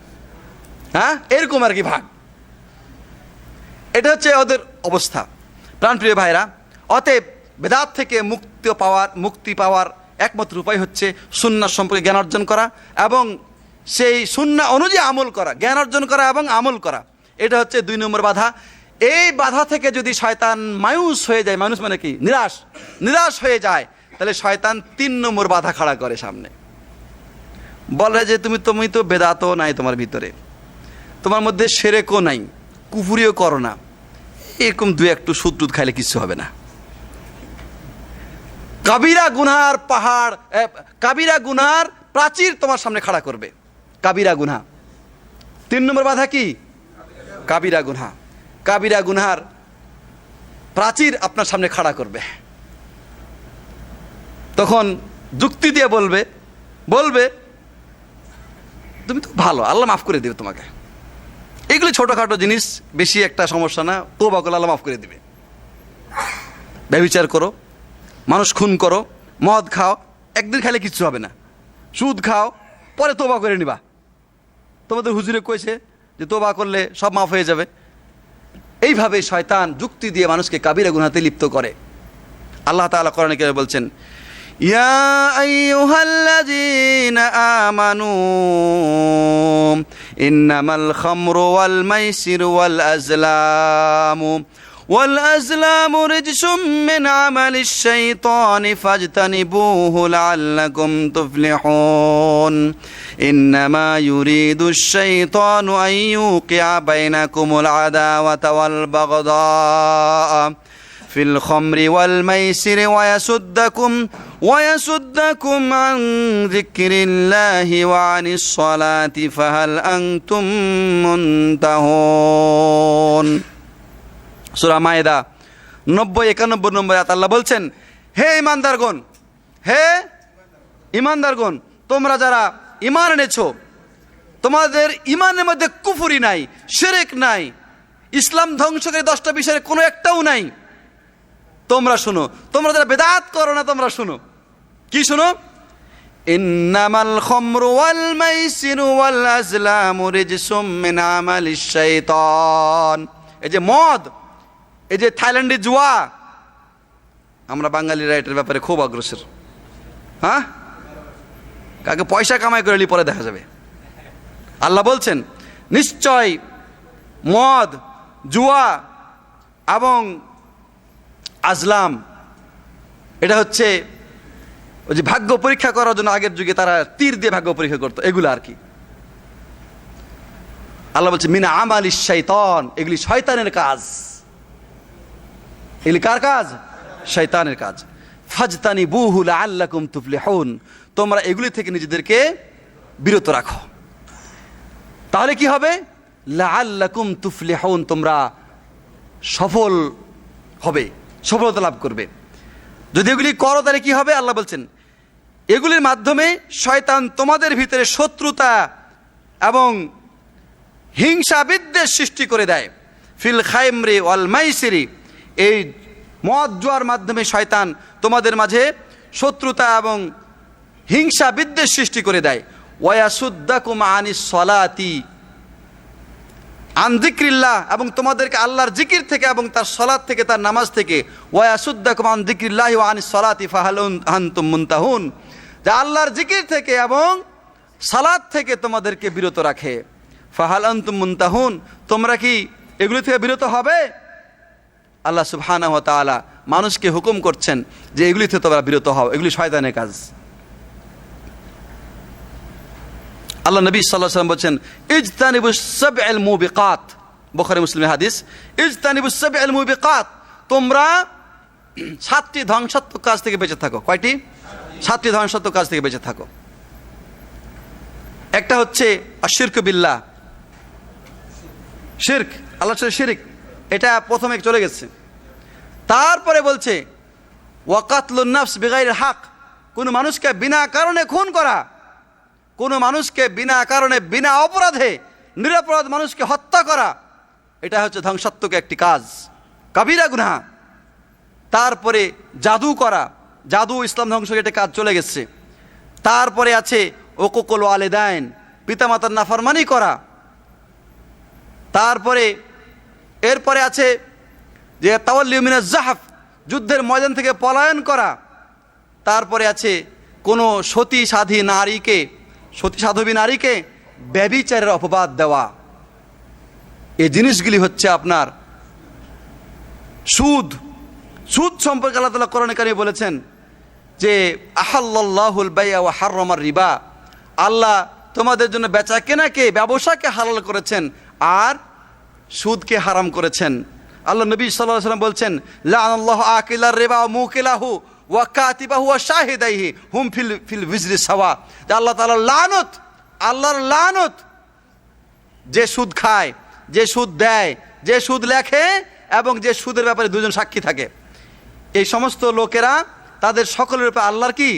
হ্যাঁ, এরকম আর কি ভাগ। এটা হচ্ছে ওদের অবস্থা। প্রাণপ্রিয় ভাইরা, অতএব বেদাত থেকে মুক্তি পাওয়ার একমাত্র উপায় হচ্ছে সুন্নাহ সম্পর্কে জ্ঞান অর্জন করা এবং সেই সুন্নাহ অনুযায়ী আমল করা, জ্ঞান অর্জন করা এবং আমল করা। এটা হচ্ছে 2 নম্বর বাধা। এই বাধা থেকে যদি শয়তান মায়ুস হয়ে যায়, মানুষ মানে কি, নিরাশ হয়ে যায়, তাহলে শয়তান 3 নম্বর বাধা খাড়া করে সামনে। বলে যে তুমি তো বেদাতও নাই তোমার ভিতরে, তোমার মধ্যে শিরকও নাই, কুফরিও করো না, এরকম 2-1 সুদ টুদ খাইলে কিছু হবে না। কাবিরা গুনার পাহাড়, কাবিরা গুনার প্রাচীর তোমার সামনে খাড়া করবে। কাবিরা গুনাহ 3 নম্বর বাধা কি? কাবিরা গুনাহ। কাবিরা গুনার প্রাচীর আপনার সামনে খাড়া করবে। তখন যুক্তি দিয়ে বলবে তুমি তো ভালো, আল্লাহ মাফ করে দেবে তোমাকে, এগুলি ছোটখাটো জিনিস, বেশি একটা সমস্যা না, তওবা করলে আল্লাহ মাফ করে দেবে। ব্যভিচার করো, মানুষ খুন করো, মদ খাও, একদিন খাইলে কিচ্ছু হবে না। সুদ খাও, পরে তওবা করে নিবা, তোমাদের হুজুরে কইছে যে তওবা করলে সব মাফ হয়ে যাবে। এইভাবে শয়তান যুক্তি দিয়ে মানুষকে কাবিরা গুনাহতে লিপ্ত করে। আল্লাহ তাআলা কোরআনে কারিমে বলছেন, ইয়া আইয়ুহাল্লাযীনা আমানু ইন্নামাল খামরু ওয়াল মাইসিরু ওয়াল আজলামু রিজসুম মিন আমালিশ শাইতানি ফাজতানিবুহু লাআল্লাকুম তুফলিহুন ইন্নামা ইউরিদুশ শাইতানু আন ইউকিআ বাইনাকুমুল আদাওয়াতা ওয়াল বাগদা ফিল খামরি ওয়াল মাইসিরি ওয়ায়াসুদ্দাকুম আন যিকরিল্লাহি ওয়া আনিস সালাতি ফাহাল আনতুম মুনতাহুন। সূরা মায়েদা 90-91 নম্বর আয়াত আল্লাহ বলছেন, হে ঈমানদারগণ, তোমরা যারা ঈমান এনেছো, তোমাদের ঈমানের মধ্যে কুফরি নাই, শিরক নাই, ইসলাম ধ্বংসকারী 10টা বিষয়ের কোনো একটাও নাই। তোমরা শোনো, তোমরা যারা বেদাত করো না, তোমরা শোনো। কি শোনো? ইন্নামাল খামরু ওয়াল মাইসিরু ওয়াল আজলামু রিজসুম মিন আমালিশ শাইতান। এই যে মদ, এই যে থাইল্যান্ডের জুয়া, আমরা বাঙালিরা এটার ব্যাপারে খুব অগ্রসর। হ্যাঁ, কাকে পয়সা কামাই করে পরে দেখা যাবে। আল্লাহ বলছেন, নিশ্চয় মদ, জুয়া এবং আজলাম, এটা হচ্ছে ওই যে ভাগ্য পরীক্ষা করার জন্য আগের যুগে তারা তীর দিয়ে ভাগ্য পরীক্ষা করতো, এগুলো আর কি। আল্লাহ বলছে মিনা আমালিশ শাইতান, এগুলি শয়তানের কাজ। এগুলি কার কাজ? শয়তানের কাজ। ফাজতানিবুহু লাআল্লাকুম তুফলিহুন, তোমরা এগুলি থেকে নিজেদেরকে বিরত রাখো, তাহলে কি হবে? লাআল্লাকুম তুফলিহুন, তোমরা সফল হবে, সফলতা লাভ করবে। যদি এগুলি করো তাহলে কি হবে? আল্লাহ বলছেন, এগুলির মাধ্যমে শয়তান তোমাদের ভিতরে শত্রুতা এবং হিংসা বিদ্বেষ সৃষ্টি করে দেয়। ফিল খামরি ওয়াল মাইসিরি, এই মদ জুয়ার মাধ্যমে শয়তান তোমাদের মাঝে শত্রুতা এবং হিংসা বিদ্বেষ সৃষ্টি করে দেয়। ওয়ায়াসুদ্দাকুম আনিস সালাতি আন যিকরিল্লাহ, এবং তোমাদেরকে আল্লাহর জিকির থেকে এবং তার সালাত থেকে, তার নামাজ থেকে। ওয়ায়াসুদ্দাকুম আন যিকরিল্লাহি ওয়া আনিস সালাতি ফাহাল আনতুম মুনতাহুন, যে আল্লাহর জিকির থেকে এবং সালাত থেকে তোমাদেরকে বিরত রাখে। ফাহাল আনতুম মুনতাহুন, তোমরা কি এগুলি থেকে বিরত হবে? আল্লাহ সুবহানাহু ওয়া তাআলা মানুষকে হুকুম করছেন যে এগুলি থেকে তোমরা বিরত হও, এগুলি শয়তানের কাজ। আল্লাহ নবী সাল্লাল্লাহু আলাইহি ওয়াসাল্লাম বলছেন, ইজতানিবুস সাবআল মুবিকাত, বুখারী মুসলিমের হাদিস, ইজতানিবুস সাবআল মুবিকাত, তোমরা 7টি ধ্বংসাত্মক কাজ থেকে বেঁচে থাকো। কয়টি? 7টি ধ্বংসাত্মক কাজ থেকে বেঁচে থাকো। একটা হচ্ছে আশিরকু বিল্লাহ, শিরক, আল্লাহর সাথে শিরক, এটা প্রথমে চলে গেছে। তারপরে বলছে ওয়াকাতলুন নাফস বিগাইরিল হক, কোনো মানুষকে বিনা কারণে খুন করা, কোনো মানুষকে বিনা কারণে বিনা অপরাধে নিরপরাধ মানুষকে হত্যা করা, এটা হচ্ছে ধ্বংসাত্মক একটি কাজ, কাবিরা গুনাহ। তারপরে জাদু করা, জাদু ইসলাম ধ্বংসের একটা কাজ চলে গেছে। তারপরে আছে উকুকুল ওয়ালিদাইন, পিতামাতার নাফরমানি করা। তারপরে এরপরে আছে যে তাওয়াল্লি মিনাজ জাহফ, যুদ্ধের ময়দান থেকে পলায়ন করা। তারপরে আছে কোনো সতী সাধবী নারীকে ব্যভিচারের অপবাদ দেওয়া। এই জিনিসগুলি হচ্ছে আপনার সুদ সম্পর্কে আল্লাহ তাআলা কোরআনে কারিমে বলেছেন যে আহাল্লাল্লাহুল বাই'a ওয়া হাররামার রিবা, আল্লাহ তোমাদের জন্য বেচা কেনাকে, ব্যবসাকে হালাল করেছেন আর সুদকে হারাম করেছেন। আল্লাহ নবী সাল্লাল্লাহু আলাইহি ওয়াসাল্লাম বলছেন, লাআনাল্লাহু আকিলার রিবা ওয়া মুকিলাহু ওয়া কাতিবাহু ওয়া শাহিদাইহি হুম ফিল বিজরি সাওয়া, যে আল্লাহ তাআলার লানত, আল্লাহর লানত যে সুদ খায়, যে সুদ দেয়, যে সুদ লেখে এবং যে সুদের ব্যাপারে দুজন সাক্ষী থাকে, এই সমস্ত লোকেরা, তাদের সকলের উপর আল্লাহর কি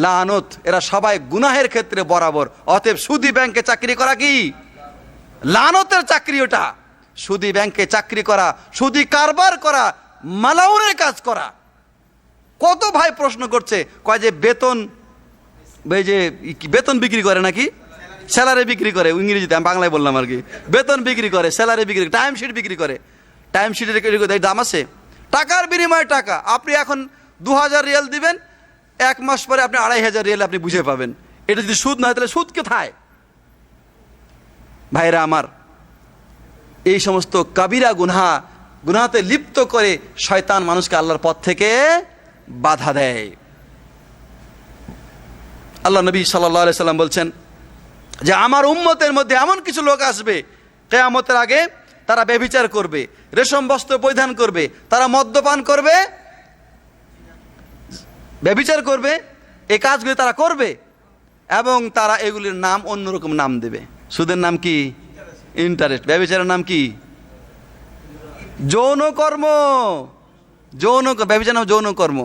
লানত, এরা সবাই গুনাহের ক্ষেত্রে বরাবর। অতএব সুদি ব্যাংকে চাকরি করা কি লানতের চাকরি? ওটা সুদি ব্যাংকে চাকরি করা, সুদি কারবার করা, মালাউনের কাজ করা। কত ভাই প্রশ্ন করছে, কয় যে বেতন, এই যে বেতন বিক্রি করে নাকি, স্যালারি বিক্রি করে, ইংরেজিতে, আমি বাংলায় বললাম আর কি, বেতন বিক্রি করে, স্যালারি বিক্রি করে, টাইম শিট বিক্রি করে। টাইম শিটের দাম আছে, টাকার বিনিময়ে টাকা। আপনি এখন 2000 রিয়াল দিবেন, 1 মাস পরে আপনি 2500 রিয়াল আপনি বুঝে পাবেন। এটা যদি সুদ না হয় তাহলে সুদ কোথায়? ভাইরা আমার, এই সমস্ত কাবিরা গুনাহাতে লিপ্ত করে শয়তান মানুষকে আল্লাহর পথ থেকে বাধা দেয়। আল্লাহ নবী সাল্লাল্লাহু আলাইহি সাল্লাম বলছেন যে আমার উম্মতের মধ্যে এমন কিছু লোক আসবে কিয়ামতের আগে, তারা ব্যভিচার করবে, রেশম বস্ত্র পরিধান করবে, তারা মদ্যপান করবে, ব্যভিচার করবে, এই কাজগুলি তারা করবে এবং তারা এগুলির নাম অন্যরকম নাম দেবে। সুদের নাম কি? ইন্টারেস্ট। ব্যভিচারের নাম কি? যৌনকর্ম। ব্যভিচার নাম যৌনকর্ম।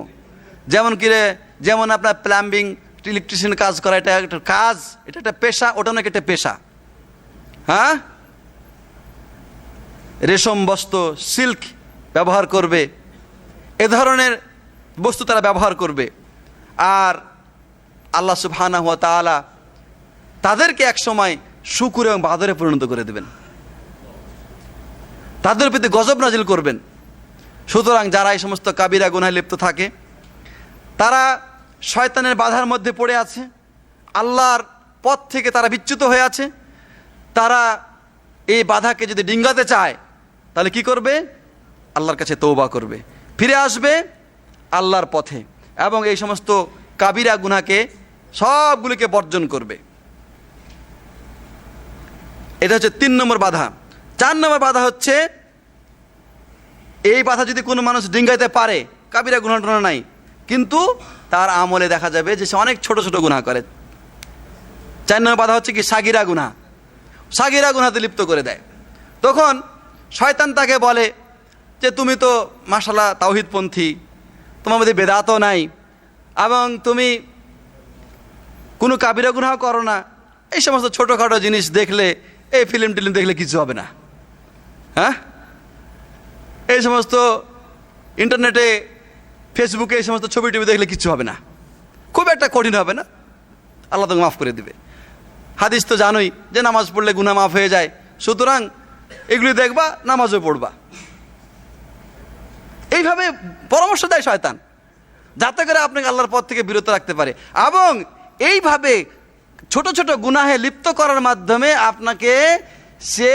যেমন কি রে, যেমন আপনার প্লাম্বিং, ইলেকট্রিশিয়ান কাজ করা, এটা একটা কাজ, এটা একটা পেশা, ওটা নাকি একটা পেশা। হ্যাঁ, রেশম বস্ত্র, সিল্ক ব্যবহার করবে, এ ধরনের বস্তু তারা ব্যবহার করবে। আর আল্লাহ সুবহানাহু ওয়া তাআলা তাদেরকে এক সময় শুকর এবং বাদরে পরিণত করে দেবেন, তাদের প্রতি গজব নাজিল করবেন। সুতরাং যারা এই সমস্ত কাবিরা গুনাহে লিপ্ত থাকে, তারা শয়তানের বাধার মধ্যে পড়ে আছে, আল্লাহর পথ থেকে তারা বিচ্যুত হয়ে আছে। তারা এই বাধাকে যদি ডিঙ্গাতে চায় তাহলে কি করবে? আল্লাহর কাছে তওবা করবে, ফিরে আসবে আল্লাহর পথে এবং এই সমস্ত কাবিরা গুনাহকে সবগুলিকে বর্জন করবে। এটা হচ্ছে 3 নম্বর বাধা। 4 নম্বর বাধা হচ্ছে, এই বাধা যদি কোনো মানুষ ডিঙ্গাইতে পারে, কাবিরা গুনাহ টোনা নাই, কিন্তু তার আমলে দেখা যাবে যে সে অনেক ছোট ছোট গুনাহ করে। 4 নম্বর বাধা হচ্ছে কি? সাগিরা গুনাহ। সাগিরা গুনাহতে লিপ্ত করে দেয়। তখন শয়তান তাকে বলে যে তুমি তো মাশাআল্লাহ তাওহীদপন্থী, তোমার মধ্যে বেদাতও নাই এবং তুমি কোনো কাবিরা গুনাহ করো না, এই সমস্ত ছোটোখাটো জিনিস দেখলে, এই ফিল্ম টিলিম দেখলে কিছু হবে না। হ্যাঁ, এই সমস্ত ইন্টারনেটে, ফেসবুকে এই সমস্ত ছবি টবি দেখলে কিছু হবে না, খুব একটা কঠিন হবে না, আল্লাহ তোকে মাফ করে দিবে। হাদিস তো জানোই যে নামাজ পড়লে গুনাহ মাফ হয়ে যায়, সুতরাং এগুলি দেখবা, নামাজও পড়বা। এইভাবে পরামর্শ দেয় শয়তান, যাতে করে আপনাকে আল্লাহর পথ থেকে বিরত রাখতে পারে। এবং এইভাবে ছোট ছোট গুনাহে লিপ্ত করার মাধ্যমে আপনাকে সে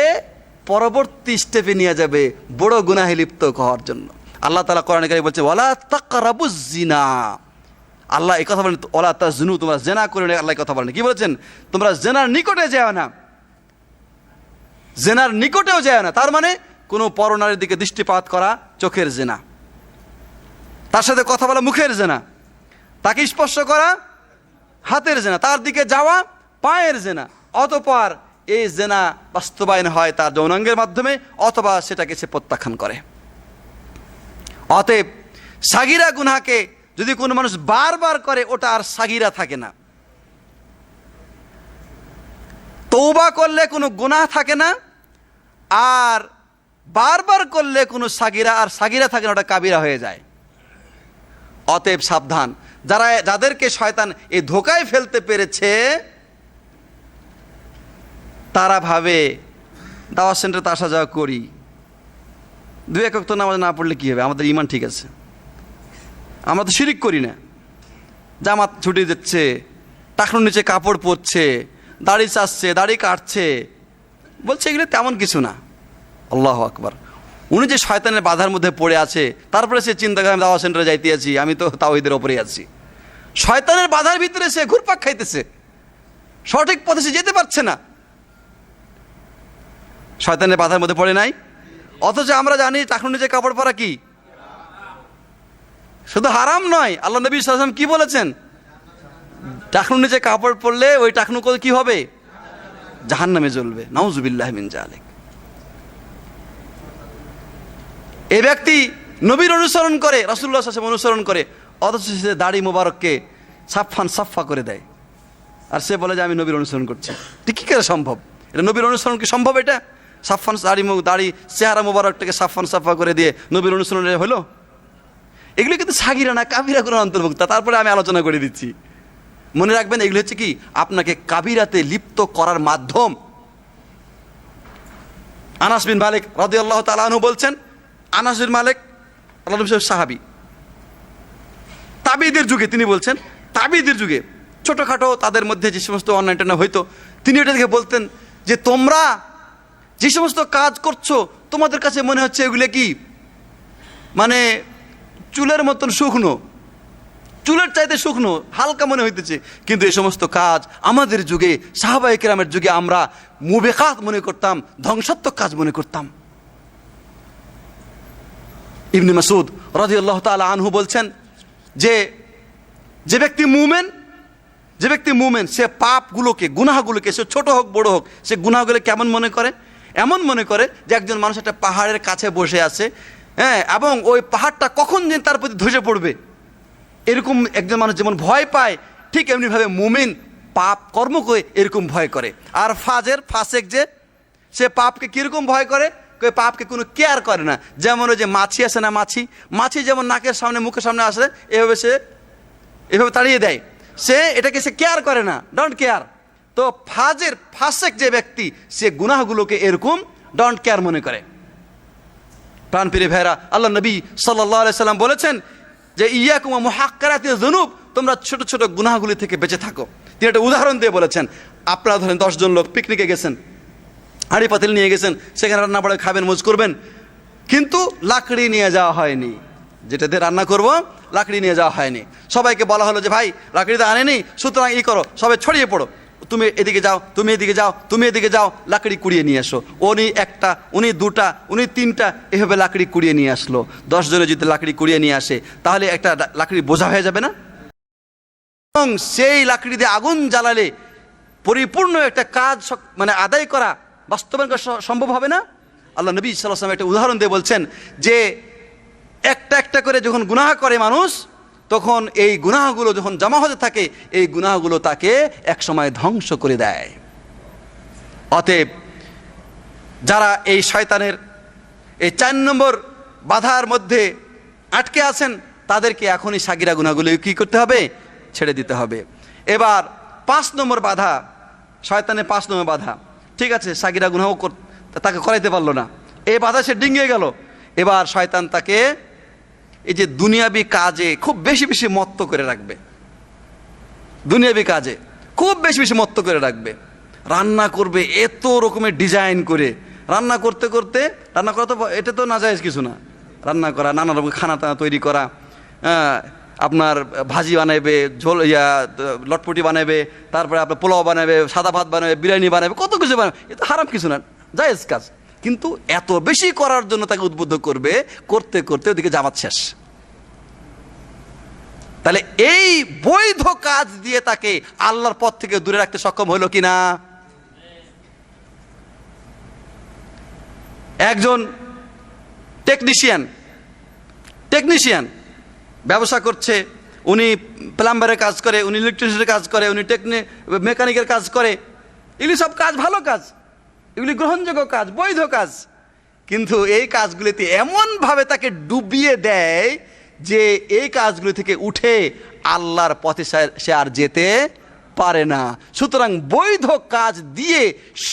পরবর্তী স্টেপে নিয়ে যাবে বড় গুনাহে লিপ্ত হওয়ার জন্য। আল্লাহ তাআলা কোরআনে কারিমে বলছে, ওয়ালা তাকরাবুজ জিনা। আল্লাহ এই কথা বলেন, ওয়ালা তাজনু, তোমরা জেনা করে না। আল্লাহ এই কথা বলেন, কি বলেছেন? তোমরা জেনার নিকটে যেও না, জেনার নিকটেও যেও না। তার মানে কোনো পরনারীর দিকে দৃষ্টিপাত করা চোখের জেনা, তার সাথে কথা বলা মুখের জেনা, তাকে স্পর্শ করা হাতের জেনা, তার দিকে যাওয়া পায়ের জেনা। অতঃপর এই জেনা বাস্তবায়ন হয় তার যৌনাঙ্গের মাধ্যমে, অথবা সেটাকে সে প্রত্যাখ্যান করে। অতএব সাগিরা গুনাহকে যদি কোনো মানুষ বারবার করে, ওটা আর সাগিরা থাকে না। তওবা করলে কোনো গুনাহ থাকে না, আর বারবার করলে কোনো সাগিরা আর সাগিরা থাকে না, ওটা কাবিরা হয়ে যায়। অতএব সাবধান, যাদেরকে শয়তান এই ধোকায় ফেলতে পেরেছে, তারা ভাবে দাওয়াত সেন্টারে তো আসা যাওয়া করি, 2 ওয়াক্ত নামাজ না পড়লে কী হবে, আমাদের ঈমান ঠিক আছে, আমরা তো শিরিক করি না, জামাত ছুটি দিচ্ছে, টাকনুর নিচে কাপড় পরছে, দাড়ি চাচ্ছে, দাড়ি কাটছে, বলছে এগুলো তেমন কিছু না। আল্লাহু আকবার। উনি যে শয়তানের বাধার মধ্যে পড়ে আছে, তারপরে সে চিন্তা করে আমি দাওয়াত সেন্টারে যাইতে আছি, আমি তো তাওহীদের ওপরে আছি। শয়তানের বাধার ভিতরে সে ঘুরপাক খাইতেছে, সঠিক পথে সে যেতে পারছে না, শয়তানের বাধার মধ্যে পড়ে নাই। অথচ আমরা জানি টাকনুর নিচে কাপড় পরা কি শুধু হারাম নয়, আল্লাহ নবী সাল্লাল্লাহু আলাইহি ওয়াসাল্লাম কি বলেছেন? টাকনুর নিচে কাপড় পরলে ওই টাকনু কি হবে? জাহান্নামে জ্বলবে। নাউযুবিল্লাহি মিন যালিক। এই ব্যক্তি নবীর অনুসরণ করে, রাসূলুল্লাহ সাল্লাল্লাহু আলাইহি ওয়াসাল্লাম অনুসরণ করে, অথচ সে দাড়ি মোবারককে সাফা করে দেয়, আর সে বলে যে আমি নবীর অনুসরণ করছি। ঠিক কি করে সম্ভব? এটা নবীর অনুসরণ কি সম্ভব? এটা সাফান দাড়ি চেহারা মোবারকটাকে সাফা করে দিয়ে নবীর অনুসরণ হলো? এগুলো কিন্তু সাগিরা না, কাবিরা গুনার অন্তর্ভুক্ত। তারপরে আমি আলোচনা করে দিচ্ছি, মনে রাখবেন এগুলো হচ্ছে কি আপনাকে কাবিরাতে লিপ্ত করার মাধ্যম। আনাস বিন মালিক রাদিয়াল্লাহু তাআলা আনহু বলছেন, আনাস বিন মালিক আল্লাহর নবী সাহাবী, তাবিদের যুগে তিনি বলছেন, তাবিদের যুগে ছোটোখাটো তাদের মধ্যে যে সমস্ত অন্যায় টন্যায় হইতো, তিনি ওটা দেখে বলতেন যে তোমরা যে সমস্ত কাজ করছো, তোমাদের কাছে মনে হচ্ছে এগুলো কি মানে চুলের মতন শুকনো, চুলের চাইতে শুকনো, হালকা মনে হইতেছে, কিন্তু এই সমস্ত কাজ আমাদের যুগে, সাহাবায়ে কেরামের যুগে আমরা মুবেকাত মনে করতাম, ধ্বংসাত্মক কাজ মনে করতাম। ইবনে মাসউদ রাদিয়াল্লাহু তাআলা আনহু বলছেন যে যে ব্যক্তি মুমিন সে পাপগুলোকে, গুনাহগুলোকে, সে ছোট হোক বড় হোক, সে গুনাহগুলো কেমন মনে করে? এমন মনে করে যে একজন মানুষ একটা পাহাড়ের কাছে বসে আছে, হ্যাঁ, এবং ওই পাহাড়টা কখন যেন তার প্রতি ধসে পড়বে, এরকম একজন মানুষ যেমন ভয় পায়, ঠিক এমনিভাবে মুমিন পাপ কর্ম করে এরকম ভয় করে। আর ফাসেক যে সে পাপকে কীরকম ভয় করে? পাপকে কোনো কেয়ার করে না। যেমন ওই যে মাছি আছে না, মাছি যেমন নাকের সামনে মুখের সামনে আসে এভাবে তাড়িয়ে দেয়, এটাকে সে কেয়ার করে না, ডোন্ট কেয়ার। তো ফাসেক যে ব্যক্তি, সে গুনাহগুলোকে এরকম ডোন্ট কেয়ার মনে করে। প্রাণপ্রিয় ভাইরা, আল্লাহ নবী সাল্লাল্লাহু আলাইহি সাল্লাম বলেছেন যে ইয়াকুম ওয়া মুহাক্কারাতিয যুনুব, তোমরা ছোট ছোট গুনাহগুলি থেকে বেঁচে থাকো। তিনি একটা উদাহরণ দিয়ে বলেছেন, আপনারা ধরেন 10 জন লোক পিকনিকে গেছেন, হাঁড়ি পাতিল নিয়ে গেছেন, সেখানে রান্না বাড়া খাবেন, মজ করবেন, কিন্তু লাকড়ি নিয়ে যাওয়া হয়নি। যেটা দিয়ে রান্না করব লাকড়ি নিয়ে যাওয়া হয়নি। সবাইকে বলা হলো যে ভাই লাকড়ি তো আনেনি, সুতরাং করো, সবাই ছড়িয়ে পড়ো, তুমি এদিকে যাও, তুমি এদিকে যাও, তুমি এদিকে যাও, লাকড়ি কুড়িয়ে নিয়ে এসো। উনি একটা, উনি দুটা, উনি তিনটা, এভাবে লাকড়ি কুড়িয়ে নিয়ে আসলো। 10 জনে যদি লাকড়ি কুড়িয়ে নিয়ে আসে, তাহলে একটা লাকড়ি বোঝা হয়ে যাবে না? এবং সেই লাকড়ি দিয়ে আগুন জ্বালালে পরিপূর্ণ একটা কাজ মানে আদায় করা, বাস্তবায়ন করা সম্ভব হবে না? আল্লাহ নবী সাল্লাল্লাহু আলাইহি ওয়াসাল্লাম একটা উদাহরণ দিয়ে বলছেন যে একটা একটা করে যখন গুনাহ করে মানুষ, তখন এই গুনাহগুলো যখন জমা হতে থাকে, এই গুনাহগুলো তাকে একসময় ধ্বংস করে দেয়। অতএব যারা এই শয়তানের এই 4 নম্বর বাধার মধ্যে আটকে আছেন, তাদেরকে এখনই সাগিরা গুনাহগুলো কি করতে হবে? ছেড়ে দিতে হবে। এবার 5 নম্বর বাধা, শয়তানের 5 নম্বর বাধা, ঠিক আছে, সাগিরা গুনাহ তাকে করাইতে পারলো না, এই বাধা সে ডিঙিয়ে গেল। এবার শয়তান তাকে এই যে দুনিয়াবি কাজে খুব বেশি বেশি মত্ত করে রাখবে, দুনিয়াবি কাজে খুব বেশি বেশি মত্ত করে রাখবে। রান্না করবে এত রকমের ডিজাইন করে, রান্না করতে করতে, রান্না করা তো এটা তো নাজায়েজ কিছু না, রান্না করা, নানা রকম খানা টানা তৈরি করা, আপনার ভাজি বানাবে, লটপটি বানাবে, তারপরে আপনার পোলাও বানাবে, সাদা ভাত বানাবে, বিরিয়ানি বানাবে, কত কিছু বানাবে, এটা হারাম কিছু না, জায়েজ কাজ। কিন্তু এত বেশি করার জন্য তাকে উদ্বুদ্ধ করবে, করতে করতে ওদিকে জামাত শেষ। তাহলে এই বৈধ কাজ দিয়ে তাকে আল্লাহর পথ থেকে দূরে রাখতে সক্ষম হলো কিনা? একজন টেকনিশিয়ান ব্যবসা করছে, উনি প্লাম্বারের কাজ করে, উনি ইলেকট্রিশিয়ানের কাজ করে, উনি মেকানিকের কাজ করে, এগুলি সব কাজ ভালো কাজ, এগুলি গ্রহণযোগ্য কাজ, বৈধ কাজ। কিন্তু এই কাজগুলিতে এমনভাবে তাকে ডুবিয়ে দেয় যে এই কাজগুলি থেকে উঠে আল্লাহর পথে সে আর যেতে পারে না। সুতরাং বৈধ কাজ দিয়ে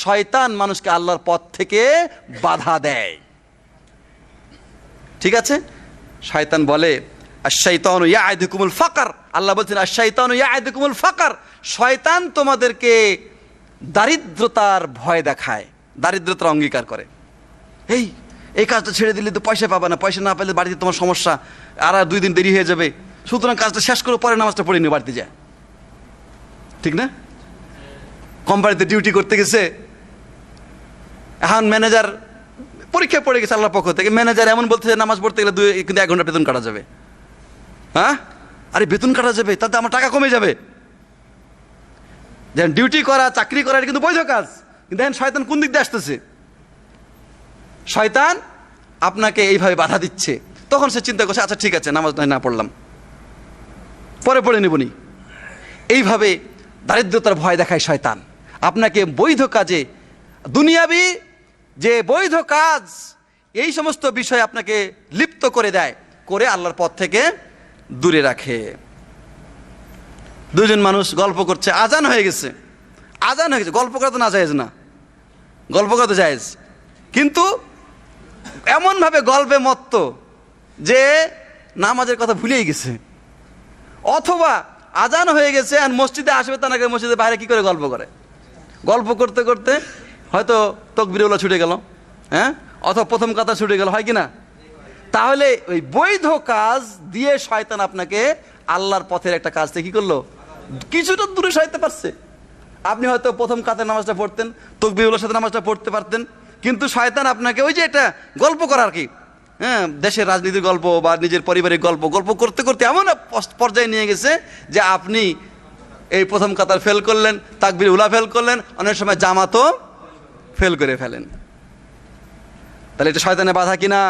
শয়তান মানুষকে আল্লাহর পথ থেকে বাধা দেয়। ঠিক আছে, শয়তান বলে আশ-শাইতানু ইয়া'iদুকুমুল ফাকর, আল্লাহ বলছেন আশ-শাইতানু ইয়া'iদুকুমুল ফাকর, শয়তান তোমাদেরকে দারিদ্রতার ভয় দেখায়, দারিদ্রতার অঙ্গীকার করে। এই কাজটা ছেড়ে দিলে তো পয়সা পাবে না, পয়সা না পেলে বাড়িতে তোমার সমস্যা, আর 2 দিন দেরি হয়ে যাবে, সুতরাং কাজটা শেষ করে পরে নামাজটা পড়ে নিয়ে বাড়িতে যায়। ঠিক না? কোম্পানিতে ডিউটি করতে গেছে, এখন ম্যানেজার পরীক্ষা পড়ে গেছে আল্লাহর পক্ষ থেকে, ম্যানেজার এমন বলতেছে নামাজ পড়তে গেলে কিন্তু 1 ঘন্টা বেতন কাটা যাবে। হ্যাঁ, আরে বেতন কাটা যাবে, তাতে আমার টাকা কমে যাবে। যেন ডিউটি করা, চাকরি করা, এটা কিন্তু বৈধ কাজ। কিন্তু দেখেন শয়তান কোন দিক দিয়ে আসতেছে, শয়তান আপনাকে এইভাবে বাধা দিচ্ছে। তখন সে চিন্তা করছে আচ্ছা ঠিক আছে, নামাজ না পড়লাম, পরে পড়ে নেবনি। এইভাবে দারিদ্রতার ভয় দেখায় শয়তান, আপনাকে বৈধ কাজে, দুনিয়াবি যে বৈধ কাজ, এই সমস্ত বিষয় আপনাকে লিপ্ত করে দেয়, করে আল্লাহর পথ থেকে দূরে রাখে। 2 জন মানুষ গল্প করছে, আজান হয়ে গেছে, গল্প করা তো না জায়েজ না, গল্প করা তো জায়েজ, কিন্তু এমনভাবে গল্পে মত্ত যে নামাজের কথা ভুলেই গেছে। অথবা আজান হয়ে গেছে আর মসজিদে আসবে, তা নাকি মসজিদের বাইরে কি করে গল্প করে, গল্প করতে করতে হয়তো তাকবীরুল্লাহ ছুটে গেল, হ্যাঁ, অথবা প্রথম কথা ছুটে গেল, হয় কি না? তাহলে ওই বৈধ কাজ দিয়ে শয়তান আপনাকে আল্লাহর পথের একটা কাজ থেকে কি করলো, কিছুটা দূরে সরাইতে পারছে। আপনি হয়তো প্রথম কাতের নামাজটা পড়তেন, তাকবীরুল্লাহর সাথে নামাজটা পড়তে পারতেন, কিন্তু শয়তান আপনাকে ওই যে এটা গল্প করা আর কি, হ্যাঁ, দেশের রাজনীতির গল্প বা নিজের পরিবারের গল্প করতে করতে এমন পর্যায়ে নিয়ে গেছে যে আপনি এই প্রথম কাতার ফেল করলেন, তাকবীর উলা ফেল করলেন, অনেক সময় জামাতও ফেল করে ফেলেন। তাহলে এটা শয়তানের বাধা কিনা?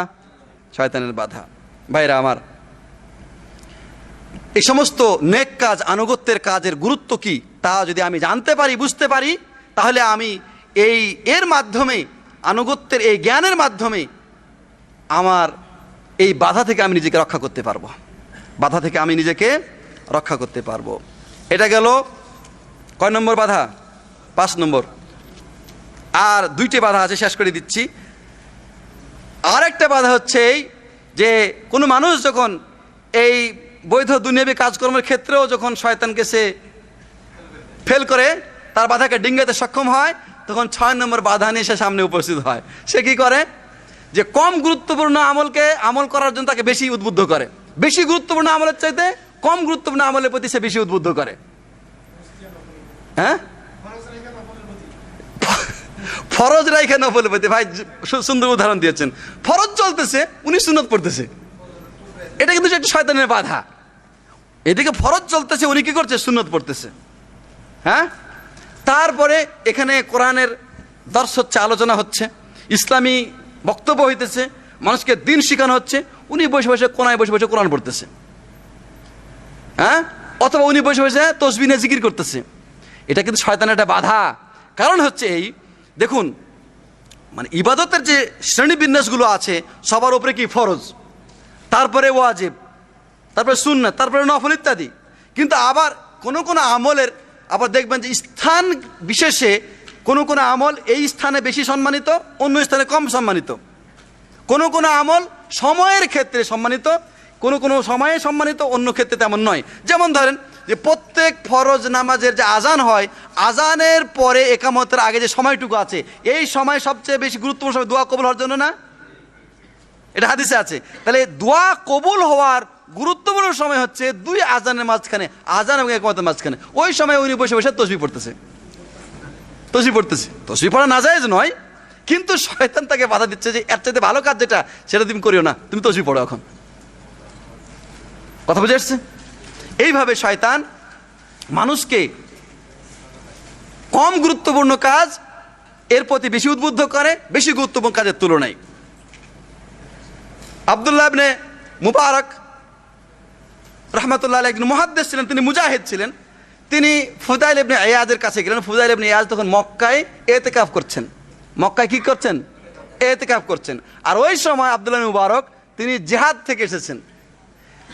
শয়তানের বাধা। ভাইরা আমার, এই সমস্ত নেক কাজ, আনুগত্যের কাজের গুরুত্ব কি তা যদি আমি জানতে পারি, বুঝতে পারি, তাহলে আমি এর মাধ্যমে, আনুগত্যের এই জ্ঞানের মাধ্যমে আমার এই বাধা থেকে আমি নিজেকে রক্ষা করতে পারবো, বাধা থেকে আমি নিজেকে রক্ষা করতে পারবো। এটা গেল কয় নম্বর বাধা? 5 নম্বর। আর 2টি বাধা আছে, শেষ করে দিচ্ছি। আর একটা বাধা হচ্ছে এই যে কোনো মানুষ যখন এই বৈধ দুনিয়াবী কাজকর্মের ক্ষেত্রেও যখন শয়তানকে সে ফেল করে, তার বাধাকে ডিঙ্গাতে সক্ষম হয়, তখন 6 নম্বর বাধা নিয়ে সে সামনে উপস্থিত হয়। সে কি করে? যে কম গুরুত্বপূর্ণ আমলকে আমল করার জন্য তাকে বেশি উদ্বুদ্ধ করে, বেশি গুরুত্বপূর্ণ আমলের চাইতে কম গুরুত্বপূর্ণ আমলের প্রতি সে বেশি উদ্বুদ্ধ করে। হ্যাঁ, ফরজ রাইখা নফলের প্রতি। ভাই সুন্দর উদাহরণ দিয়েছেন। ফরজ চলতেছে, উনি সুন্নত পড়তেছে, এটা কিন্তু একটা শয়তানের বাধা। এদিকে ফরজ চলতেছে, উনি কি করছে? সুন্নত পড়তেছে। হ্যাঁ, তারপরে এখানে কোরআনের দর্শ হচ্ছে, আলোচনা হচ্ছে, ইসলামী বক্তব্য হইতেছে, মানুষকে দিন শিখানো হচ্ছে, উনি বসে বসে কোনায় বসে বসে কোরআন পড়তেছে। হ্যাঁ, অথবা উনি বসে বসে তসবিহ নিয়ে জিকির করতেছে। এটা কিন্তু শয়তানের একটা বাধা। কারণ হচ্ছে এই, দেখুন, মানে ইবাদতের যে শ্রেণীবিন্যাসগুলো আছে, সবার উপরে কি ফরজ, তারপরে ওয়াজিব, তারপরে সুন্নাত, তারপরে নফল ইত্যাদি। কিন্তু আবার কোনো কোনো আমলের আবার দেখবেন যে স্থান বিশেষে কোনো কোনো আমল এই স্থানে বেশি সম্মানিত, অন্য স্থানে কম সম্মানিত। কোনো কোনো আমল সময়ের ক্ষেত্রে সম্মানিত, কোনো কোনো সময়ে সম্মানিত, অন্য ক্ষেত্রে তেমন নয়। যেমন ধরেন যে প্রত্যেক ফরজ নামাজের যে আজান হয়, আজানের পরে একামতের আগে যে সময়টুকু আছে, এই সময় সবচেয়ে বেশি গুরুত্বপূর্ণ সময় দোয়া কবুল হওয়ার জন্য না? এটা হাদিসে আছে। তাহলে দোয়া কবুল হওয়ার গুরুত্বপূর্ণ সময় হচ্ছে 2 আজানের মাঝখানে, আজান এবং একামতের মাঝখানে। ওই সময় উনি বসে বসে তসবিহ পড়তেছে, তসবিহ পড়তেছে। তসবিহ পড়া নাজায়েজ নয়, কিন্তু শয়তান তাকে বাধা দিচ্ছে যে এর চাইতে ভালো কাজ যেটা, সেটা তুমি করিও না, তুমি তসবিহ পড়ো এখন। কথা বুঝে আসছে? এইভাবে শয়তান মানুষকে কম গুরুত্বপূর্ণ কাজ এর প্রতি বেশি উদ্বুদ্ধ করে, বেশি গুরুত্বপূর্ণ কাজের তুলনায়। আব্দুল্লাহ ইবনে মুবারক রাহমাতুল্লাহ আলাইহি একজন মুহাদ্দিস ছিলেন, তিনি মুজাহিদ ছিলেন। তিনি ফুদাইল ইবনে ইয়াদের কাছে গেলেন। ফুদাইল ইবনে ইয়াদ তখন মক্কায় ইতিকাফ করছেন। মক্কায় কি করছেন? ইতিকাফ করছেন। আর ওই সময় আব্দুল্লাহ ইবনে মুবারক তিনি জিহাদ থেকে এসেছেন।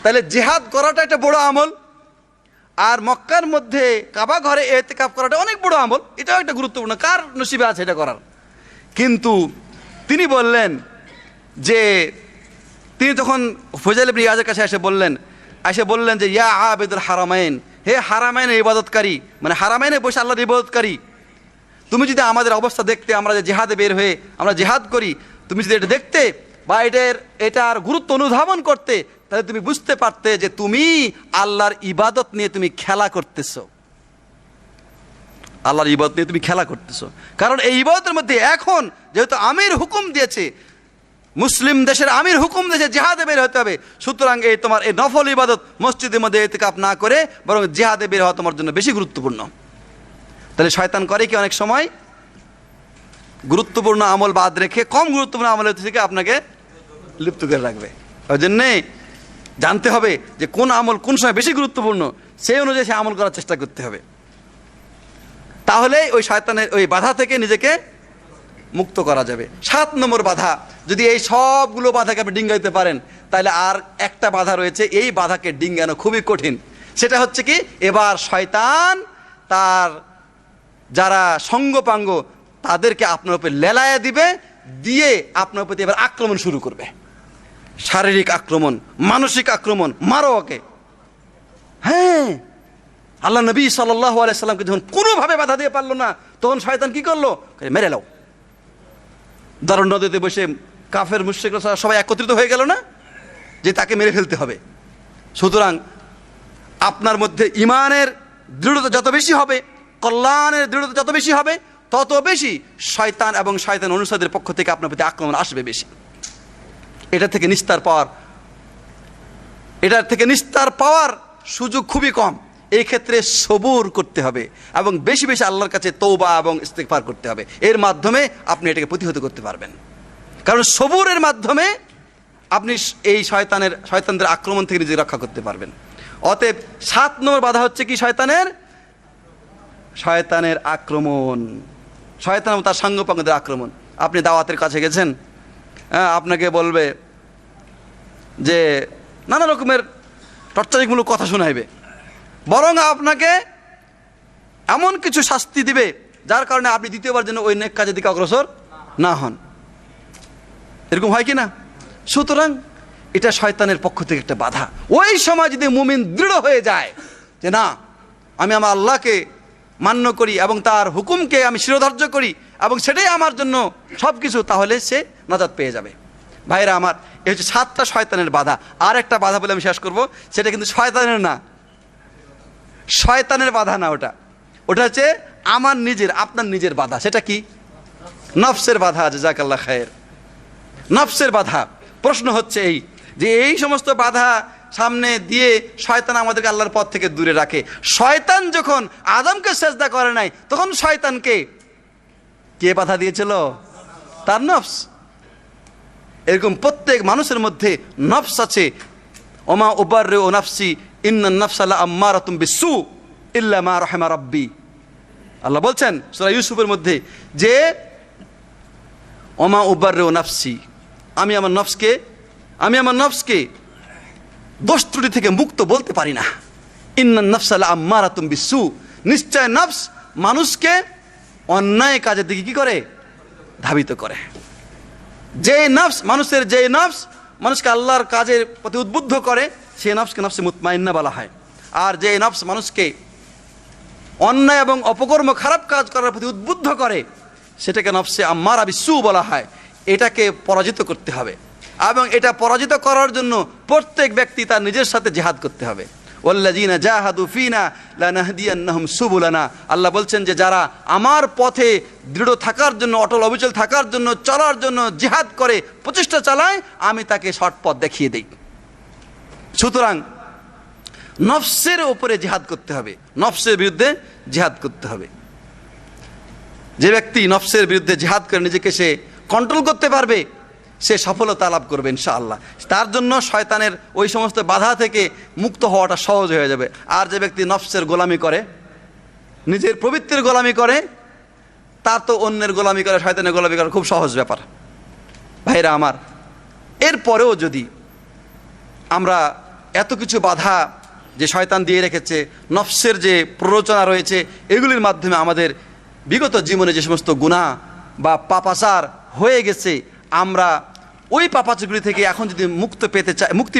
তাহলে জিহাদ করাটা একটা বড় আমল, আর মক্কার মধ্যে কাবা ঘরে ইতিকাফ করাটা অনেক বড় আমল, এটাও একটা গুরুত্বপূর্ণ। কার নসিবে আছে এটা করার? কিন্তু তিনি বললেন যে, তিনি তখন ফুদাইল ইবনে ইয়াদের কাছে এসে বললেন যে, ইয়া আবিদুল হারামাইন, হে হারামাইনের ইবাদতকারী, মানে হারামাইনে বসে আল্লাহর ইবাদতকারী, তুমি যদি আমাদের অবস্থা দেখতে, আমরা যে জিহাদে বের হয়ে আমরা জিহাদ করি, তুমি যদি এটা দেখতে বা এটার গুরুত্ব অনুধাবন করতে, তাহলে তুমি বুঝতে পারতে যে তুমি আল্লাহর ইবাদত নিয়ে তুমি খেলা করতেছো, আল্লাহর ইবাদত নিয়ে তুমি খেলা করতেছো। কারণ এই ইবাদতের মধ্যে এখন যেহেতু আমির হুকুম দিয়েছে, মুসলিম দেশের আমির হুকুম দিয়েছে জিহাদে বের হতে হবে, সুতরাং এই তোমার এই নফল ইবাদত মসজিদের মধ্যে ইতিকাফ না করে বরং জিহাদে বের হওয়া তোমার জন্য বেশি গুরুত্বপূর্ণ। তাহলে শয়তান করে কি, অনেক সময় গুরুত্বপূর্ণ আমল বাদ রেখে কম গুরুত্বপূর্ণ আমলের থেকে আপনাকে লিপ্ত করে রাখবে। ওই জন্যে জানতে হবে যে কোন আমল কোন সময় বেশি গুরুত্বপূর্ণ, সেই অনুযায়ী সে আমল করার চেষ্টা করতে হবে। তাহলে ওই শয়তানের ওই বাধা থেকে নিজেকে মুক্ত করা যাবে। 7 নম্বর বাধা, যদি এই সবগুলো বাধাকে আপনি ডিঙ্গাইতে পারেন, তাহলে আর একটা বাধা রয়েছে, এই বাধাকে ডিঙ্গানো খুবই কঠিন। সেটা হচ্ছে কি, এবার শয়তান তার যারা সঙ্গপাঙ্গ তাদেরকে আপনার উপরে লেলায়া দিবে, দিয়ে আপনার প্রতি এবার আক্রমণ শুরু করবে। শারীরিক আক্রমণ, মানসিক আক্রমণ, মারো ওকে। হ্যাঁ, আল্লাহ নবী সাল্লাল্লাহু আলাইহি সাল্লামকে যখন কোনোভাবে বাধা দিয়ে পারলো না, তখন শয়তান কি করলো? মেরে লাও। দারুণ নদীতে বসে কাফের মুশরিকরা সবাই একত্রিত হয়ে গেল না, যে তাকে মেরে ফেলতে হবে। সুতরাং আপনার মধ্যে ইমানের দৃঢ়তা যত বেশি হবে, কল্যাণের দৃঢ়তা যত বেশি হবে, তত বেশি শয়তান এবং শয়তান অনুসারীদের পক্ষ থেকে আপনার প্রতি আক্রমণ আসবে বেশি। এটার থেকে নিস্তার পাওয়ার সুযোগ খুবই কম। এই ক্ষেত্রে সবুর করতে হবে এবং বেশি বেশি আল্লাহর কাছে তওবা এবং ইস্তিগফার করতে হবে। এর মাধ্যমে আপনি এটাকে প্রতিহত করতে পারবেন। কারণ সবুরের মাধ্যমে আপনি এই শয়তানদের আক্রমণ থেকে নিজেকে রক্ষা করতে পারবেন। অতএব 7 নম্বর বাধা হচ্ছে কি? শয়তানের আক্রমণ, শয়তান এবং তার সাঙ্গপাঙ্গদের আক্রমণ। আপনি দাওয়াতের কাছে গেছেন, আপনাকে বলবে যে নানা রকমের টর্চারিংমূলক কথা শোনাইবে, বরং আপনাকে এমন কিছু শাস্তি দিবে যার কারণে আপনি দ্বিতীয়বার যেন ওই নেক কাজের দিকে অগ্রসর না হন। এরকম হয় কি না? সুতরাং এটা শয়তানের পক্ষ থেকে একটা বাধা। ওই সময় যদি মুমিন দৃঢ় হয়ে যায় যে না, আমি আমার আল্লাহকে মান্য করি এবং তার হুকুমকে আমি শিরোধার্য করি এবং সেটাই আমার জন্য সব কিছু, তাহলে সে নাজাত পেয়ে যাবে। ভাইরা আমার, এই হচ্ছে 7টা শয়তানের বাধা। আর একটা বাধা বলে আমি শেষ করব, সেটা কিন্তু শয়তানের বাধা না, ওটা হচ্ছে আমার নিজের, আপনার নিজের বাধা। সেটা কি? নফসের বাধা। জাযাকাল্লাহ খায়ের। নফসের বাধা। প্রশ্ন হচ্ছে এই সমস্ত বাধা সামনে দিয়ে শয়তান আমাদেরকে আল্লাহর পথ থেকে দূরে রাখে। শয়তান যখন আদমকে সেজদা করে নাই, তখন শয়তানকে কে বাধা দিয়েছিল? তার নফস। এরকম প্রত্যেক মানুষের মধ্যে নফস আছে। ওমা উবাররিউ নাফসি ইন্নান নাফসা লাআম্মারাতুম বিসসু ইল্লা মা রাহিমা রাব্বি। আল্লাহ বলছেন সূরা ইউসুফের মধ্যে যে ওমা উবাররিউ নাফসি, আমি আমার নফসকে দোষ ত্রুটি থেকে মুক্ত বলতে পারি না। ইন্নান নাফসা লাআম্মারাতুম বিসসু, নিশ্চয় নফস মানুষকে অন্যায় কাজের দিকে কি করে? ধাবিত করে। মানুষের যে নফস মানুষকে আল্লাহর কাজের প্রতি উদ্বুদ্ধ করে, সেই নফসকে নফসে মুতমাইন্না বলা হয়। আর যে নফস মানুষকে অন্যায় এবং অপকর্ম, খারাপ কাজ করার প্রতি উদ্বুদ্ধ করে, সেটাকে নফসে আম্মারা বিসসু বলা হয়। এটাকে পরাজিত করতে হবে এবং এটা পরাজিত করার জন্য প্রত্যেক ব্যক্তি তার নিজের সাথে জিহাদ করতে হবে। ওয়াল্লাযীনা জাহাদু ফীনা লানাহদিয়ান্নাহুম সুবুলানা। আল্লাহ বলছেন যে যারা আমার পথে দৃঢ় থাকার জন্য, অটল অবিচল থাকার জন্য, চলার জন্য জিহাদ করে, প্রচেষ্টা চালায়, আমি তাকে সৎ পথ দেখিয়ে দেই। সুতরাং নফসের উপরে জিহাদ করতে হবে, নফসের বিরুদ্ধে জিহাদ করতে হবে। যে ব্যক্তি নফসের বিরুদ্ধে জিহাদ করে নিজেকে সে কন্ট্রোল করতে পারবে, সে সফলতা লাভ করবে ইনশাআল্লাহ। তার জন্য শয়তানের ওই সমস্ত বাধা থেকে মুক্ত হওয়াটা সহজ হয়ে যাবে। আর যে ব্যক্তি নফসের গোলামি করে, নিজের প্রবৃত্তির গোলামি করে, তার তো অন্যের গোলামি করে, শয়তানের গোলামি করা খুব সহজ ব্যাপার। ভাইরা আমার, এরপরেও যদি আমরা এত কিছু বাধা যে শয়তান দিয়ে রেখেছে, নফসের যে প্ররোচনা রয়েছে, এগুলির মাধ্যমে আমাদের বিগত জীবনে যে সমস্ত গুনাহ বা পাপাচার হয়ে গেছে, আমরা ওই পাপাচারগুলি থেকে এখন যদি মুক্তি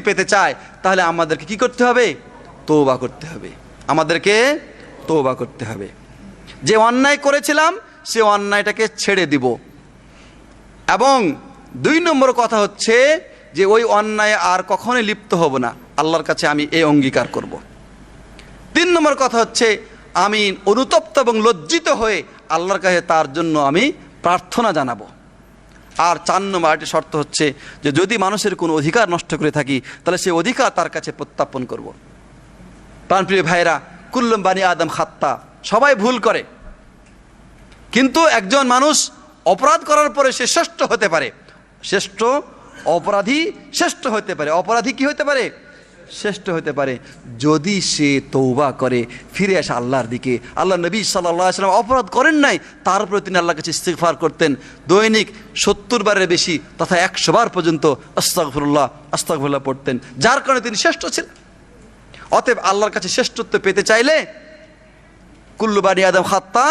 পেতে চাই, তাহলে আমাদেরকে কি করতে হবে? তওবা করতে হবে। আমাদেরকে তওবা করতে হবে। যে অন্যায় করেছিলাম সে অন্যায়টাকে ছেড়ে দিব। এবং 2 নম্বর কথা হচ্ছে যে ওই অন্যায় আর কখনোই লিপ্ত হব না, আল্লাহর কাছে আমি এই অঙ্গীকার করব। 3 নম্বর কথা হচ্ছে আমি অনুতপ্ত এবং লজ্জিত হয়ে আল্লাহর কাছে তার জন্য আমি প্রার্থনা জানাবো। আর 4 নম্বর আরেকটি শর্ত হচ্ছে যে যদি মানুষের কোনো অধিকার নষ্ট করে থাকি, তাহলে সেই অধিকার তার কাছে প্রত্যাপন করব। প্রাণপ্রিয় ভাইরা, কুল্লুম বানি আদম খাত্তা, সবাই ভুল করে, কিন্তু একজন মানুষ অপরাধ করার পরে সে শ্রেষ্ঠ হতে পারে। অপরাধী শ্রেষ্ঠ হতে পারে। অপরাধী কি হতে পারে? শ্রেষ্ঠ হতে পারে যদি সে তওবা করে, ফিরে আসে আল্লাহর দিকে। আল্লাহ নবী সাল্লাল্লাহু আলাইহি ওয়াসাল্লাম অপরাধ করেন নাই, তারপরে তিনি আল্লাহর কাছে ইস্তিগফার করতেন দৈনিক 70 বারের বেশি তথা 100 বার পর্যন্ত আস্তাগফিরুল্লাহ পড়তেন, যার কারণে তিনি শ্রেষ্ঠ ছিলেন। অতএব আল্লাহর কাছে শ্রেষ্ঠত্ব পেতে চাইলে কুল্লু বানি আদম খাত্তা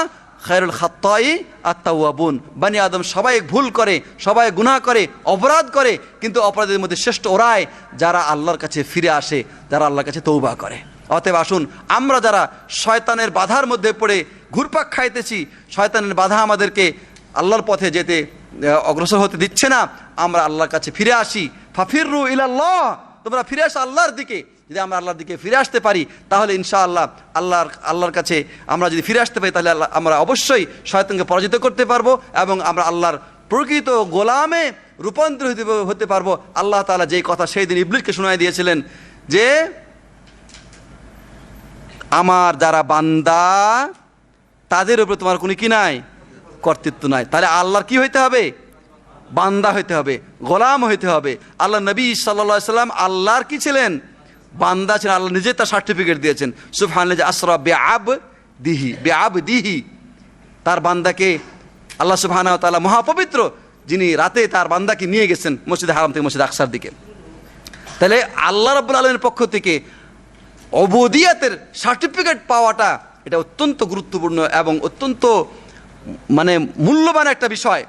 খায়রুল খাত্তাই আত-তাওয়াবুন। বানি আদম সবাই ভুল করে, সবাই গুনাহ করে, অপরাধ করে, কিন্তু অপরাধের মধ্যে শ্রেষ্ঠ ওরাই যারা আল্লাহর কাছে ফিরে আসে, যারা আল্লাহর কাছে তওবা করে। অতএব আসুন, আমরা যারা শয়তানের বাধার মধ্যে পড়ে ঘুরপাক খাইতেছি, শয়তানের বাধা আমাদেরকে আল্লাহর পথে যেতে অগ্রসর হতে দিচ্ছে না, আমরা আল্লাহর কাছে ফিরে আসি। ফাফিরু ইলাল্লাহ, তোমরা ফিরে আসো আল্লাহর দিকে। যদি আমরা আল্লাহর দিকে ফিরে আসতে পারি, তাহলে ইনশাআল্লাহ আল্লাহর কাছে আমরা যদি ফিরে আসতে পারি, তাহলে আমরা অবশ্যই শয়তানকে পরাজিত করতে পারবো এবং আমরা আল্লাহর প্রকৃত গোলামে রূপান্তরিত হতে পারবো। আল্লাহ তাআলা যেই কথা সেই দিন ইবলীসকে শোনায় দিয়েছিলেন যে আমার যারা বান্দা তাদের উপরে তোমার কোনো কি নাই, কর্তৃত্ব নাই। তাহলে আল্লাহর কি হইতে হবে? বান্দা হইতে হবে, গোলাম হইতে হবে। আল্লাহ নবী সাল্লাল্লাহু আলাইহি সাল্লাম আল্লাহর কি ছিলেন? বান্দা ছিলেন। আল্লাহ নিজে তার সার্টিফিকেট দিয়েছেন, সুবহানাল্লাহি আসরা বিআবদিহি। তার বান্দাকে আল্লাহ সুবহানাহু ওয়া তাআলা মহাপবিত্র, যিনি রাতে তার বান্দাকে নিয়ে গেছেন মসজিদে হারাম থেকে মসজিদে আকসার দিকে। তাহলে আল্লাহ রাব্বুল আলামিনের পক্ষ থেকে উবুদিয়াতের সার্টিফিকেট পাওয়াটা এটা অত্যন্ত গুরুত্বপূর্ণ এবং অত্যন্ত মানে মূল্যবান একটা বিষয়।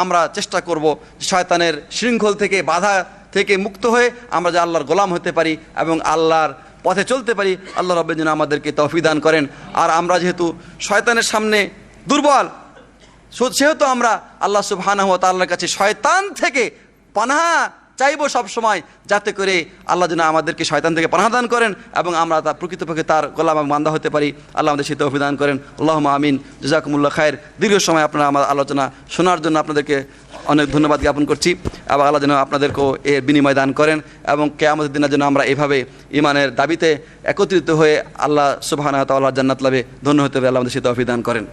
আমরা চেষ্টা করব শয়তানের শৃঙ্খল থেকে, বাধা থেকে মুক্ত হয়ে আমরা যে আল্লাহর গোলাম হতে পারি এবং আল্লাহর পথে চলতে পারি। আল্লাহ রাব্বুল যেন আমাদেরকে তৌফিক দান করেন। আর আমরা যেহেতু শয়তানের সামনে দুর্বল, সেহেতু আমরা আল্লাহ সুবহানাহু ওয়া তাআলার কাছে শয়তান থেকে পানাহা চাইবো সব সময়, যাতে করে আল্লাহ যেন আমাদেরকে শয়তান থেকে পানাহা দান করেন এবং আমরা তার প্রকৃতপক্ষে তার গোলাম এবং বান্দা হতে পারি। আল্লাহ আমাদের সেই তৌফিক দান করেন। আল্লাহুম্মা আমিন। জাযাকুমুল্লাহ খায়ের। দীর্ঘ সময় আপনারা আমার আলোচনা শোনার জন্য আপনাদেরকে অনেক ধন্যবাদ জ্ঞাপন করছি এবং আল্লাহ যেন আপনাদেরকেও এর বিনিময় দান করেন এবং কিয়ামতের দিনের জন্য আমরা এভাবে ঈমানের দাবিতে একত্রিত হয়ে আল্লাহ সুবহানাহু ওয়া তাআলার জান্নাত লাভে ধন্য হতে হবে। আল্লাহ আমাদের সেই তৌফিক দান করেন।